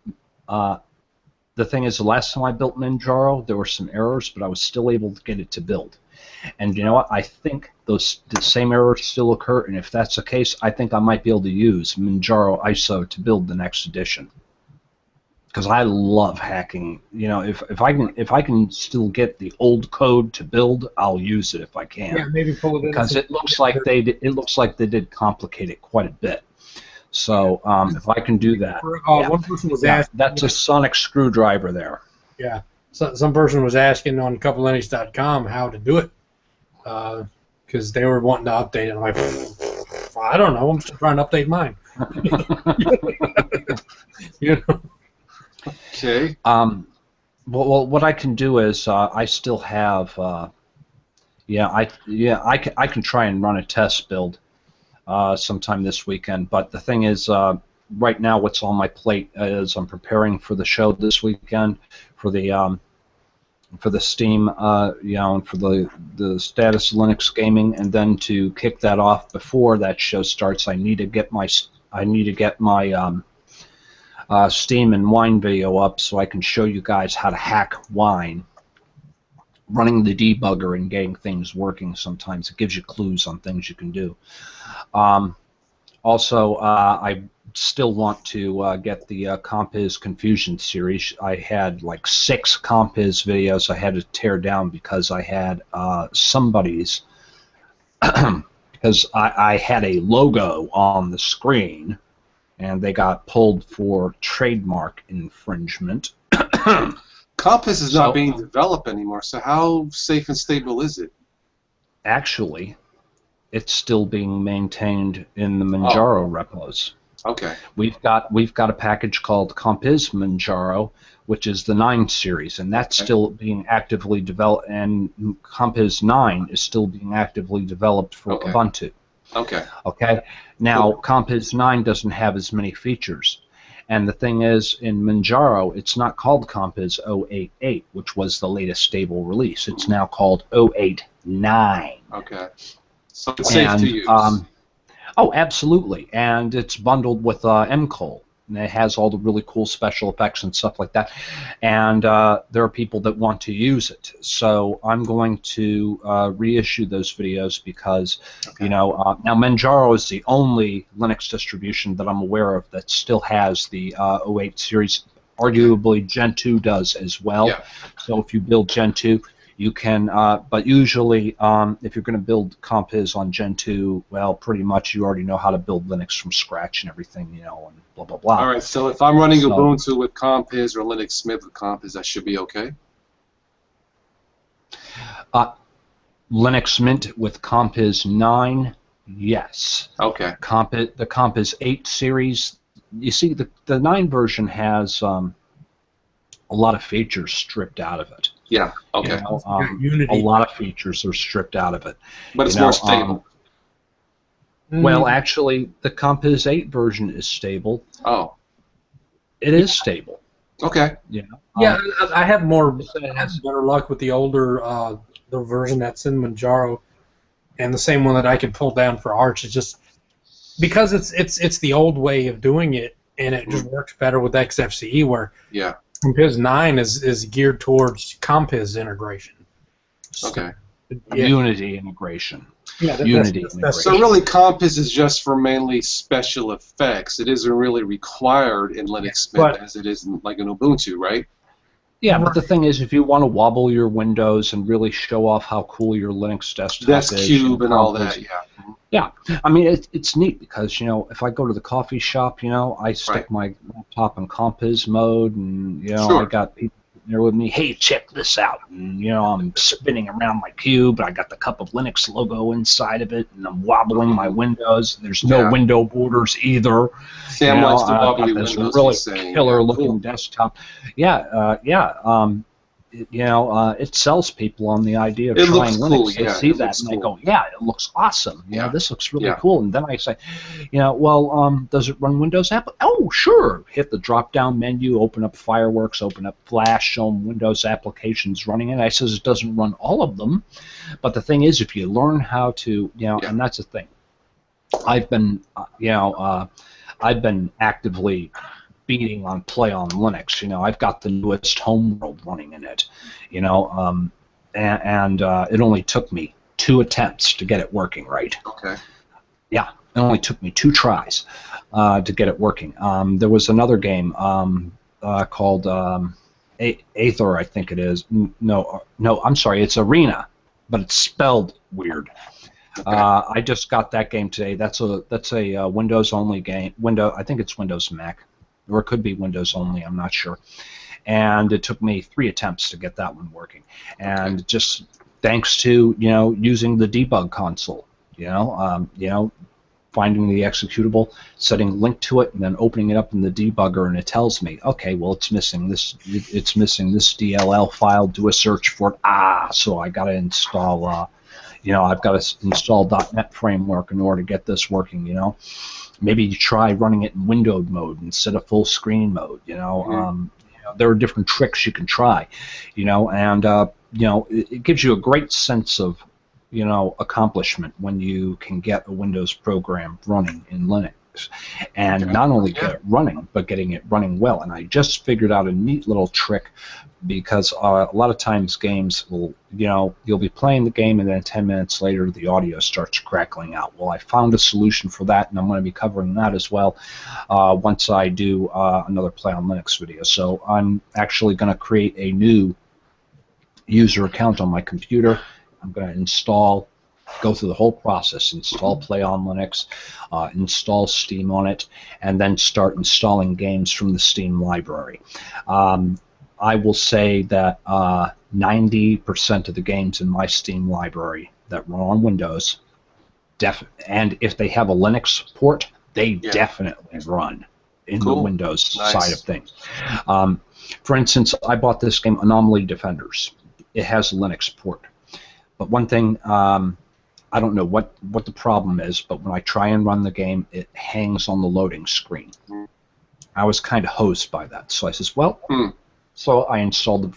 The thing is, the last time I built Manjaro, there were some errors, but I was still able to get it to build. And you know what? I think the same errors still occur, and if that's the case, I think I might be able to use Manjaro ISO to build the next edition. Because I love hacking. You know, if I can still get the old code to build, I'll use it if I can. Yeah, maybe pull it in. Because it looks like they did complicate it quite a bit. So if I can do that, One person was asking. that's a sonic screwdriver there. Yeah, some person was asking on couplelinux.com how to do it, because they were wanting to update it. I'm like, I don't know. I'm still trying to update mine. You know. Okay. Well, what I can do is I still have. I can try and run a test build sometime this weekend. But the thing is, right now, what's on my plate is I'm preparing for the show this weekend for the Steam, and for the status of Linux gaming, and then to kick that off before that show starts, I need to get my Steam and Wine video up so I can show you guys how to hack Wine. Running the debugger and getting things working sometimes it gives you clues on things you can do. Also, I still want to get the Compiz Confusion series. I had like 6 Compiz videos I had to tear down because I had somebody's because I had a logo on the screen and they got pulled for trademark infringement. Compiz is not being developed anymore, so how safe and stable is it? Actually, it's still being maintained in the Manjaro repos. Okay. We've got a package called Compiz Manjaro, which is the 9 series, and that's still being actively developed, and Compiz 9 is still being actively developed for Ubuntu. Okay. Okay. Now, Compiz 9 doesn't have as many features. And the thing is, in Manjaro, it's not called Compiz 088, which was the latest stable release. It's now called 08 9. Okay. So it's safe to use. Oh, absolutely. And it's bundled with MCOL. And it has all the really cool special effects and stuff like that. And there are people that want to use it. So I'm going to reissue those videos because, Okay. now Manjaro is the only Linux distribution that I'm aware of that still has the 08 series. Arguably, Gen 2 does as well. Yeah. So if you build Gen 2, you can, but usually, if you're going to build Compiz on Gen 2, well, pretty much you already know how to build Linux from scratch and everything, and blah, blah, blah. All right, so if I'm running Ubuntu with Compiz or Linux Mint with Compiz, that should be okay? Linux Mint with Compiz 9, yes. Okay. The Compiz 8 series, you see, the 9 version has a lot of features stripped out of it. Yeah, okay. A lot of features are stripped out of it. But it's more stable. Well, actually, the Compiz 8 version is stable. Oh. It is stable. Okay. Yeah, I have better luck with the older the version that's in Manjaro, and the same one that I can pull down for Arch. It's just because it's the old way of doing it, and it just works better with XFCE, where Compiz 9 is geared towards Compiz integration. Okay. Unity integration. Yeah, Unity integration. So really, Compiz is just for mainly special effects. It isn't really required in Linux Mint as it is in, like in Ubuntu, right? Yeah, but the thing is, if you want to wobble your windows and really show off how cool your Linux desktop is, Cube and all that, yeah. I mean, it's neat because, if I go to the coffee shop, I stick my laptop in Compiz mode, and, I got people there with me, hey, check this out. And, I'm spinning around my cube, I got the Cup of Linux logo inside of it, and I'm wobbling my windows. There's no window borders either. Sam likes to wobble this really killer-looking desktop. It sells people on the idea of trying Linux. They see that and they go, yeah, it looks awesome. This looks really cool. And then I say, does it run Windows app? Oh, sure. Hit the drop-down menu, open up Fireworks, open up Flash, show them Windows applications running it. I says it doesn't run all of them. But the thing is, if you learn how to, and that's the thing. I've been actively beating on Play on Linux. I've got the newest homeworld running in it, and it only took me 2 attempts to get it working right. Okay. Yeah, it only took me 2 tries to get it working. There was another game called Aether, I think it is. No, I'm sorry, it's Arena, but it's spelled weird. Okay. I just got that game today. That's a Windows only game. I think it's Windows Mac. Or it could be Windows only, I'm not sure. And it took me 3 attempts to get that one working. And just thanks to, using the debug console, finding the executable, setting a link to it, and then opening it up in the debugger, and it tells me, okay, well, it's missing this DLL file, do a search for it. So I got to install, I've got to install .NET Framework in order to get this working, Maybe you try running it in windowed mode instead of full screen mode. There are different tricks you can try, and it gives you a great sense of, accomplishment when you can get a Windows program running in Linux, and not only get it running, but getting it running well. And I just figured out a neat little trick, because a lot of times games will, you'll be playing the game and then 10 minutes later the audio starts crackling out. Well, I found a solution for that, and I'm going to be covering that as well once I do another Play on Linux video. So I'm actually going to create a new user account on my computer. I'm going to go through the whole process, install Play on Linux, install Steam on it, and then start installing games from the Steam library. I will say that 90% of the games in my Steam library that run on Windows, and if they have a Linux port, they definitely run in the Windows side of things. For instance, I bought this game, Anomaly Defenders. It has a Linux port. But one thing, I don't know what the problem is, but when I try and run the game, it hangs on the loading screen. I was kind of hosed by that. So I says, well... So I installed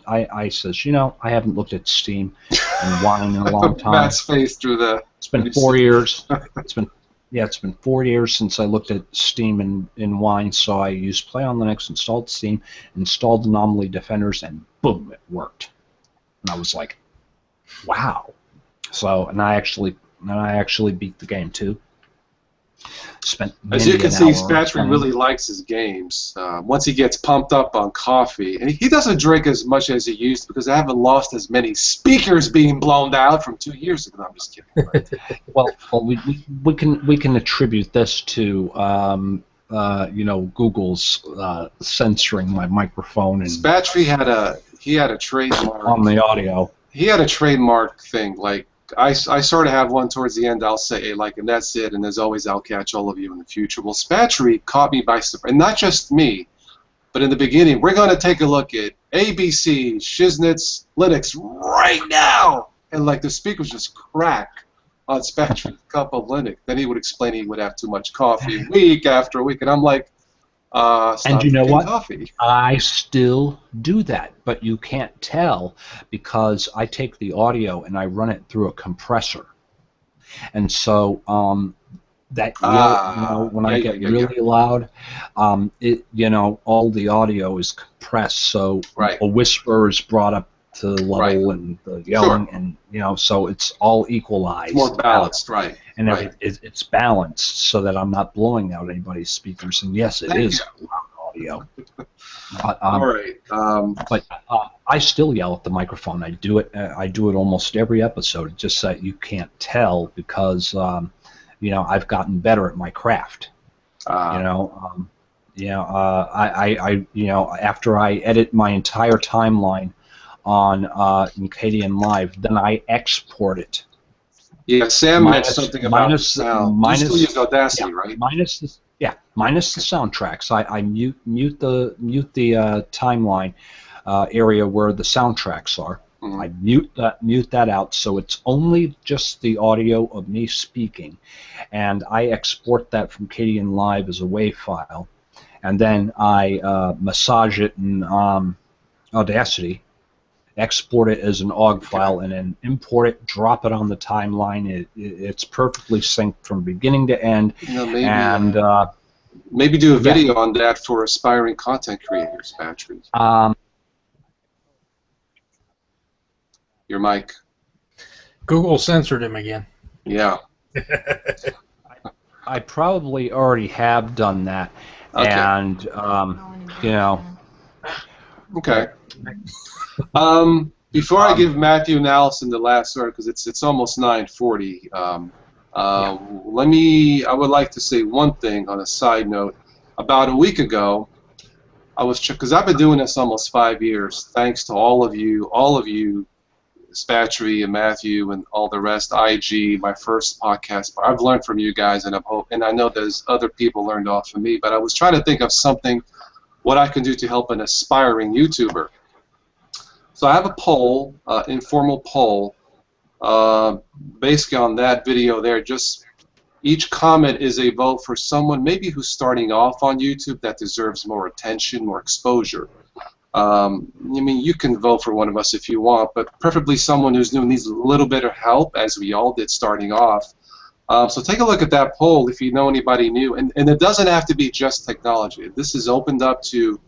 I says, I haven't looked at Steam. in wine in a long time. Matt's face through the. It's been 4 years. It's been 4 years since I looked at Steam in wine, so I used Play on Linux, installed Steam, installed Anomaly Defenders, and boom, it worked. And I was like, wow. So, and I actually beat the game too. Spent As you can see, hour Spatry really likes his games. Once he gets pumped up on coffee, and he doesn't drink as much as he used because I haven't lost as many speakers being blown out from 2 years ago. I'm just kidding. well, we can attribute this to Google's censoring my microphone and Spatry had a trademark on the audio. He had a trademark thing like. I sort of have one towards the end. I'll say, hey, like, and that's it. And as always, I'll catch all of you in the future. Well, Spatry caught me by surprise, and not just me, but in the beginning, we're going to take a look at ABC, Shiznit's Linux right now. And like the speakers just crack on Spatry's cup of Linux. Then he would explain he would have too much coffee week after week, and I'm like, and you know what? Coffee. I still do that, but you can't tell because I take the audio and I run it through a compressor, and so that when I get really loud, all the audio is compressed, so a whisper is brought up to the level and the yelling, and so it's all equalized. It's more balanced, right? And it's balanced so that I'm not blowing out anybody's speakers. And yes, it is loud audio. All right. But I still yell at the microphone. I do it. I do it almost every episode. It's just that you can't tell because I've gotten better at my craft. After I edit my entire timeline on Acadian Live, then I export it. Yeah, Sam mentioned something about sound. You still use Audacity, right? Minus the soundtracks. I mute the timeline area where the soundtracks are. Mm-hmm. I mute that out, so it's only just the audio of me speaking, and I export that from Acadian Live as a WAV file, and then I massage it in Audacity. Export it as an OGG file, and then import it, drop it on the timeline. It's perfectly synced from beginning to end. Maybe do a video on that for aspiring content creators, Patrick. Your mic. Google censored him again. Yeah. I probably already have done that, and Okay. Before I give Matthew and Allison the last word, because it's almost 9:40, I would like to say one thing on a side note. About a week ago, because I've been doing this almost 5 years, thanks to all of you, Spatry and Matthew and all the rest, IG, my first podcast. I've learned from you guys, and I know there's other people learned off of me, but I was trying to think of something, what I can do to help an aspiring YouTuber. So I have a poll, informal poll, basically on that video there. Just each comment is a vote for someone maybe who's starting off on YouTube that deserves more attention, more exposure. You can vote for one of us if you want, but preferably someone who's new, needs a little bit of help, as we all did starting off. So take a look at that poll if you know anybody new, and it doesn't have to be just technology. This is opened up to,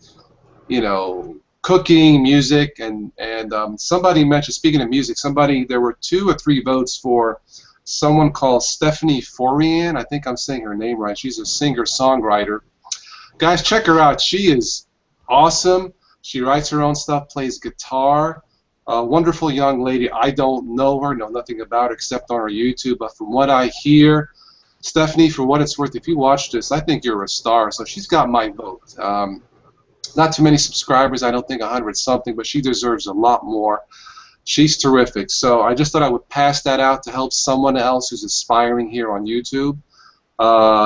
cooking, music, and somebody mentioned, speaking of music, there were 2 or 3 votes for someone called Stephanie Forian. I think I'm saying her name right. She's a singer-songwriter. Guys, check her out. She is awesome. She writes her own stuff, plays guitar. A wonderful young lady. I don't know her, know nothing about her except on her YouTube, but from what I hear, Stephanie, for what it's worth, if you watch this, I think you're a star. So she's got my vote. Not too many subscribers, I don't think 100-something, but she deserves a lot more. She's terrific. So I just thought I would pass that out to help someone else who's aspiring here on YouTube.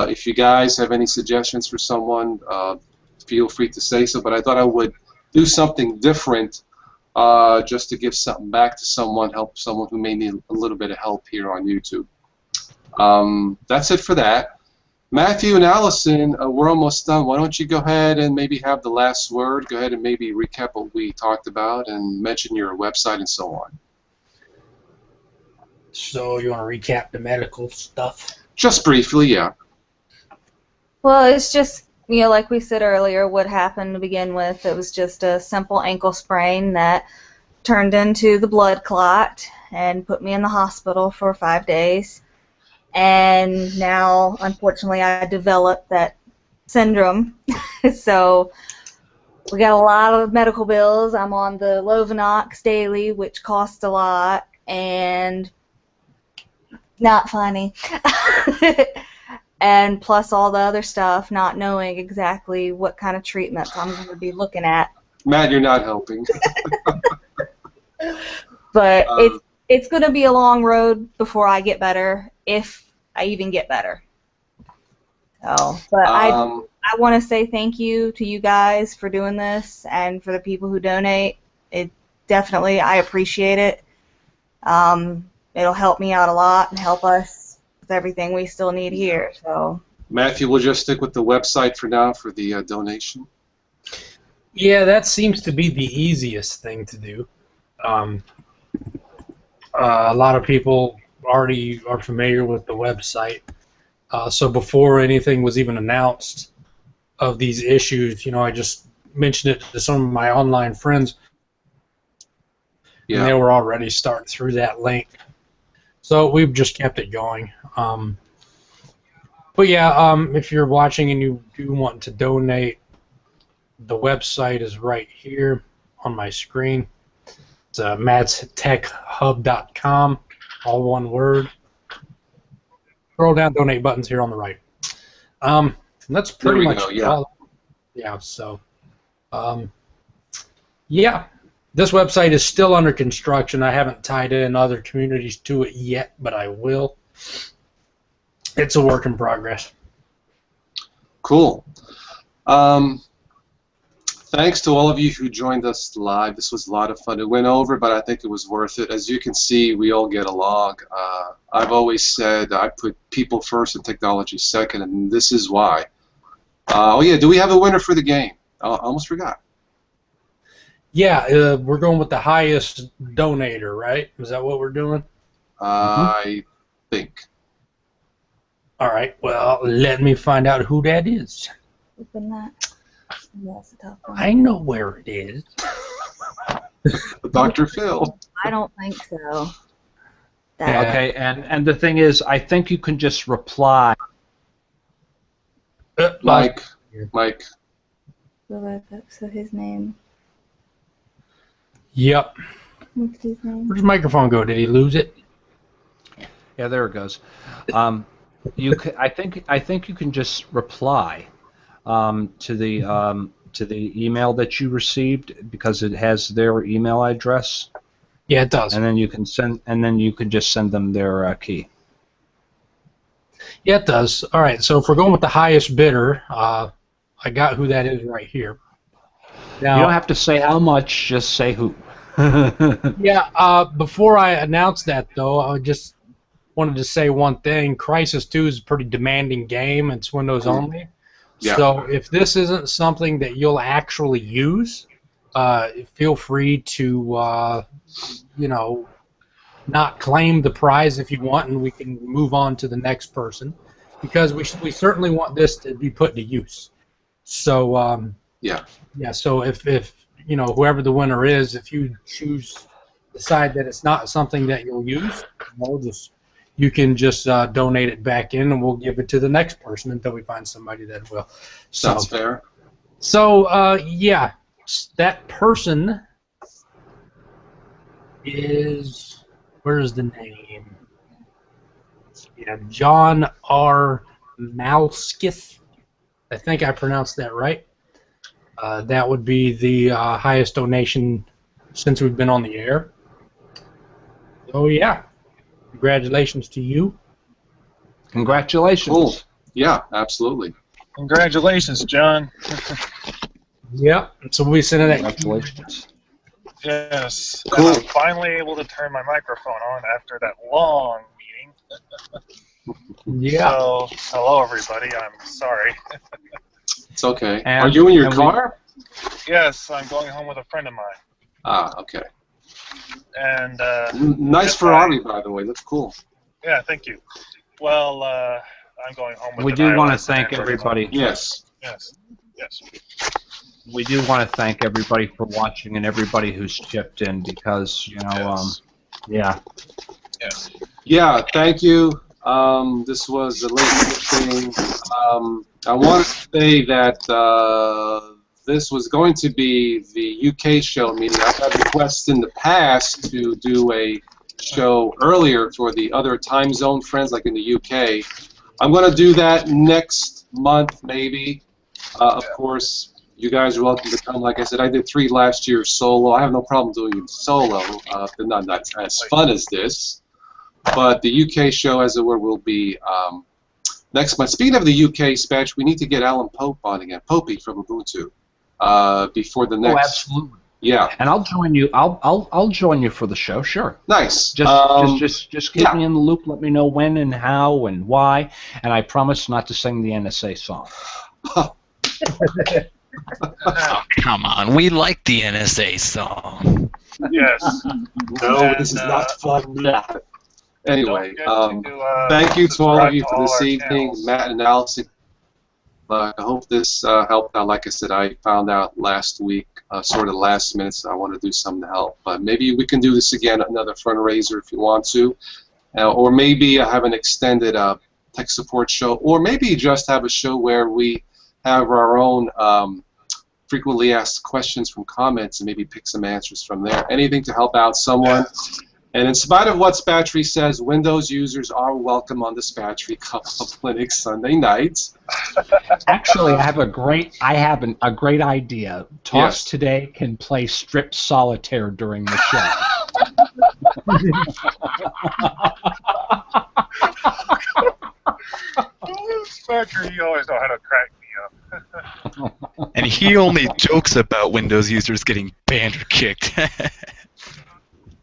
If you guys have any suggestions for someone, feel free to say so, but I thought I would do something different just to give something back to someone, help someone who may need a little bit of help here on YouTube. That's it for that. Matthew and Allison, we're almost done. Why don't you go ahead and maybe have the last word? Go ahead and maybe recap what we talked about and mention your website and so on. So you want to recap the medical stuff? Just briefly, yeah. Well, it's just, like we said earlier, what happened to begin with. It was just a simple ankle sprain that turned into the blood clot and put me in the hospital for 5 days. And now, unfortunately, I developed that syndrome. So we got a lot of medical bills. I'm on the Lovenox daily, which costs a lot, and not funny. And plus all the other stuff, not knowing exactly what kind of treatments I'm going to be looking at. Matt, you're not helping. But it's going to be a long road before I get better, if I even get better. So, but I want to say thank you to you guys for doing this, and for the people who donate. It definitely, I appreciate it. It'll help me out a lot and help us with everything we still need here. So, Matthew, we'll just stick with the website for now for the donation. Yeah, that seems to be the easiest thing to do. A lot of people already are familiar with the website. So before anything was even announced of these issues, I just mentioned it to some of my online friends, and they were already starting through that link. So we've just kept it going. But yeah, if you're watching and you do want to donate, the website is right here on my screen. It's mattstechhub.com, all one word. Scroll down, donate buttons here on the right. That's pretty much all. Yeah, so, yeah. This website is still under construction. I haven't tied in other communities to it yet, but I will. It's a work in progress. Cool. Thanks to all of you who joined us live. This was a lot of fun. It went over, but I think it was worth it. As you can see, we all get along. I've always said I put people first and technology second, and this is why. Oh, yeah, do we have a winner for the game? I almost forgot. Yeah, we're going with the highest donator, right? Is that what we're doing? I think. All right, well, let me find out who that is. Open that. That's the top one. I know where it is. Dr. Phil. I don't think so. Okay, and the thing is, I think you can just reply. Mike. Go back up. So his name. Yep. What's his name? Where'd his microphone go? Did he lose it? Yeah, there it goes. I think you can just reply to the email that you received, because it has their email address. Yeah, it does. And then you can just send them their key. Yeah, it does. All right, so if we're going with the highest bidder, I got who that is right here. Now, you don't have to say how much, just say who. Yeah, before I announce that, though, I just wanted to say one thing. Crisis 2 is a pretty demanding game. It's Windows only. Yeah. So if this isn't something that you'll actually use, feel free to, not claim the prize if you want, and we can move on to the next person, because we certainly want this to be put to use. So yeah. So if whoever the winner is, if you decide that it's not something that you'll use, you can just donate it back in, and we'll give it to the next person until we find somebody that will. Sounds fair. So yeah, that person is, where's the name? Yeah, John R. Malskith. I think I pronounced that right. That would be the highest donation since we've been on the air. So yeah, congratulations to you. Congratulations. Cool. Yeah, absolutely. Congratulations, John. Yep. So we'll be sending that. Congratulations. Yes. Cool. And I'm finally able to turn my microphone on after that long meeting. Yeah. So, hello everybody. I'm sorry. It's okay. And, are you in your car? Yes, I'm going home with a friend of mine. Ah, okay. And Nice Ferrari, by the way. Looks cool. yeah, thank you. Well, I'm going home with We an do want to iOS thank Android everybody. phone. Yes. Yes. Yes. We do want to thank everybody for watching and everybody who's chipped in because, you know, yeah. Yes. Yeah, thank you. This was a late thing. I want to say that this was going to be the UK show meeting. I've had requests in the past to do a show earlier for the other time zone friends, like in the UK. I'm going to do that next month, maybe. Of course, you guys are welcome to come. Like I said, I did 3 last year solo. I have no problem doing it solo. They're not as fun as this. But the UK show, as it were, will be next month. Speaking of the UK Spatch, we need to get Alan Pope on again, Popey from Ubuntu, before the next. Oh, absolutely. Yeah. And I'll join you. I'll join you for the show. Sure. Nice. Just keep me in the loop. Let me know when and how and why. And I promise not to sing the NSA song. Oh, come on. We like the NSA song. Yes. No, And, this is not fun. Anyway, don't forget to, thank you to all of you subscribe to for all this our evening, channels. Matt and Allison. I hope this helped out. Like I said, I found out last week, sort of last minute, so I want to do something to help. But maybe we can do this again, another fundraiser if you want to. Or maybe have an extended tech support show. Or maybe just have a show where we have our own frequently asked questions from comments and maybe pick some answers from there. Anything to help out someone. And in spite of what Spatry says, Windows users are welcome on the Spatry Cup of Linux Sunday nights. Actually, I have a great idea. Toss today can play strip solitaire during the show. Spatcher, you always know how to crack me up. And he only jokes about Windows users getting banned or kicked.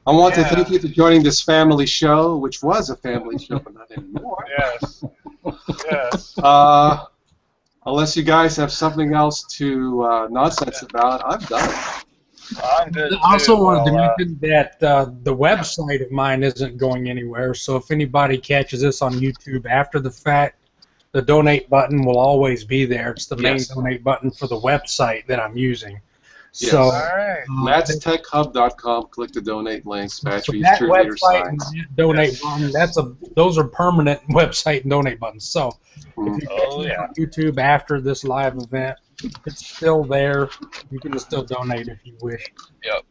I want to thank you for joining this family show, which was a family show, but not anymore. Yes. Yes. Unless you guys have something else to nonsense about, I'm done. I'm good. I also too. wanted to Well, mention that the website of mine isn't going anywhere, so if anybody catches this on YouTube after the fact, the donate button will always be there. It's the main donate button for the website that I'm using. Yes. So, all right. Matt'sTechHub.com, click the donate link, Spatry that cheerleader website and signs. that donate button, those are permanent website and donate buttons. So, if you catch it on YouTube after this live event, it's still there. You can still donate if you wish. Yep.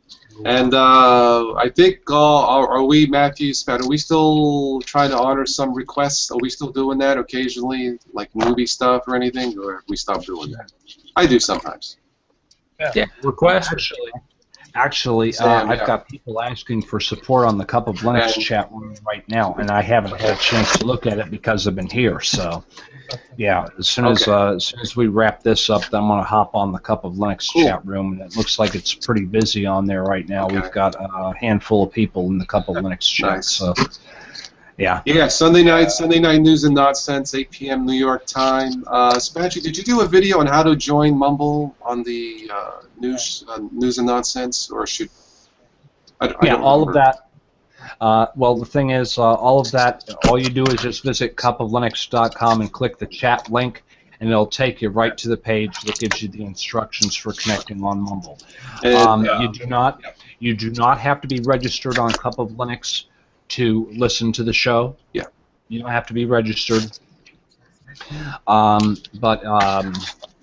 And I think, are we, Matthew, Spat, are we still trying to honor some requests? Are we still doing that occasionally, like movie stuff or anything, or have we stopped doing that? I do sometimes. Yeah. Request. Actually, Sam, I've got people asking for support on the Cup of Linux And- chat room right now, and I haven't had a chance to look at it because I've been here. So, yeah, as soon as we wrap this up, then I'm going to hop on the Cup of Linux chat room, and it looks like it's pretty busy on there right now. Okay. We've got a handful of people in the Cup of Linux chat. Nice. So, yeah. Yeah, Sunday night news and nonsense, 8 p.m. New York time. Spatchy, did you do a video on how to join Mumble on the news and nonsense, or should? I don't all of remember. that. Well, the thing is, all of that, all you do is just visit cupoflinux.com and click the chat link, and it'll take you right to the page that gives you the instructions for connecting on Mumble. And, You do not have to be registered on Cup of Linux to listen to the show. Yeah. You don't have to be registered. But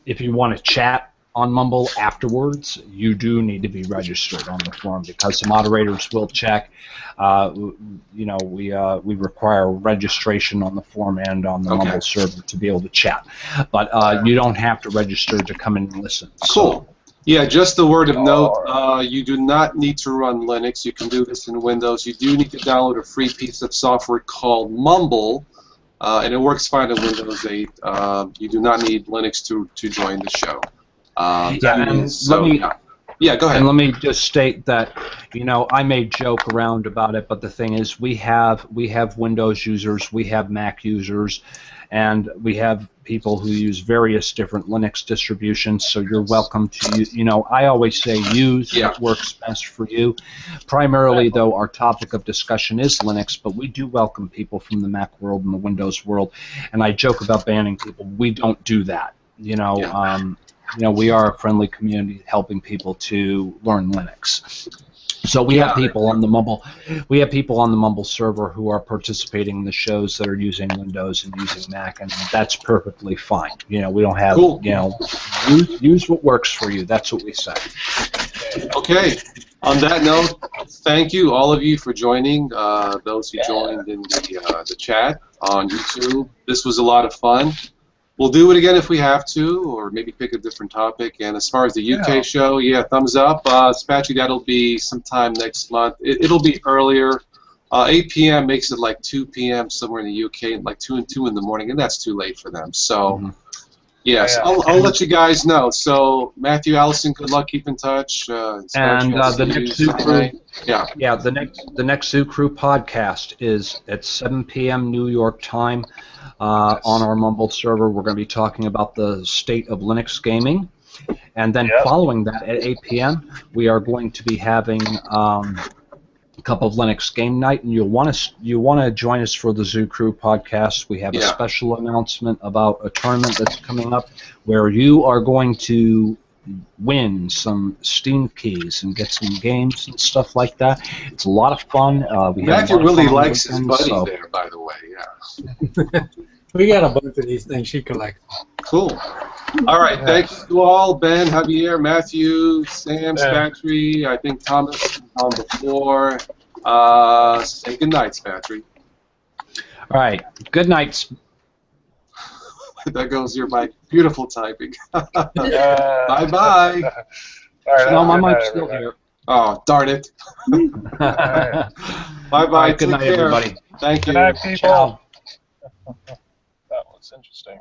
if you want to chat on Mumble afterwards, you do need to be registered on the forum because the moderators will check. We require registration on the forum and on the Mumble server to be able to chat. But you don't have to register to come in and listen. Cool. Yeah, just a word of note, you do not need to run Linux. You can do this in Windows. You do need to download a free piece of software called Mumble, and it works fine on Windows 8. You do not need Linux to join the show. Yeah, go ahead. And let me just state that, you know, I may joke around about it, but the thing is, we have Windows users, we have Mac users, and we have people who use various different Linux distributions. So you're welcome to use. You know, I always say use what works best for you. Primarily, though, our topic of discussion is Linux, but we do welcome people from the Mac world and the Windows world. And I joke about banning people. We don't do that. You know. You know, we are a friendly community helping people to learn Linux. So we have people on the Mumble server who are participating in the shows that are using Windows and using Mac, and that's perfectly fine. You know, we don't have, you know, use what works for you. That's what we say. Okay. On that note, thank you, all of you, for joining. Those who joined in the chat on YouTube. This was a lot of fun. We'll do it again if we have to, or maybe pick a different topic. And as far as the UK show, thumbs up. Spatchy, that'll be sometime next month. It'll be earlier. 8 p.m. makes it like 2 p.m. somewhere in the UK, like 2 in the morning, and that's too late for them. So, yes, I'll let you guys know. So, Matthew, Allison, good luck. Keep in touch. And the next Zoo Crew, the next Zoo Crew podcast is at 7 p.m. New York time. On our Mumble server, we're going to be talking about the state of Linux gaming, and then following that at 8 p.m. we are going to be having a cup of Linux game night, and you want to join us for the Zoo Crew podcast. We have a special announcement about a tournament that's coming up where you are going to win some Steam keys and get some games and stuff like that. It's a lot of fun. Matthew really likes his buddy there, by the way. Yeah. We got a bunch of these things she collects. Cool. All right. Thank you all, Ben, Javier, Matthew, Sam, Spatry. I think Thomas on the floor. Say good night, Spatry. All right. Good night. There goes your mic. Beautiful typing. Bye-bye. No, my mic's still here. Oh, darn it. Bye-bye. Right, good night, everybody. Thank you. Good night, people. That was interesting.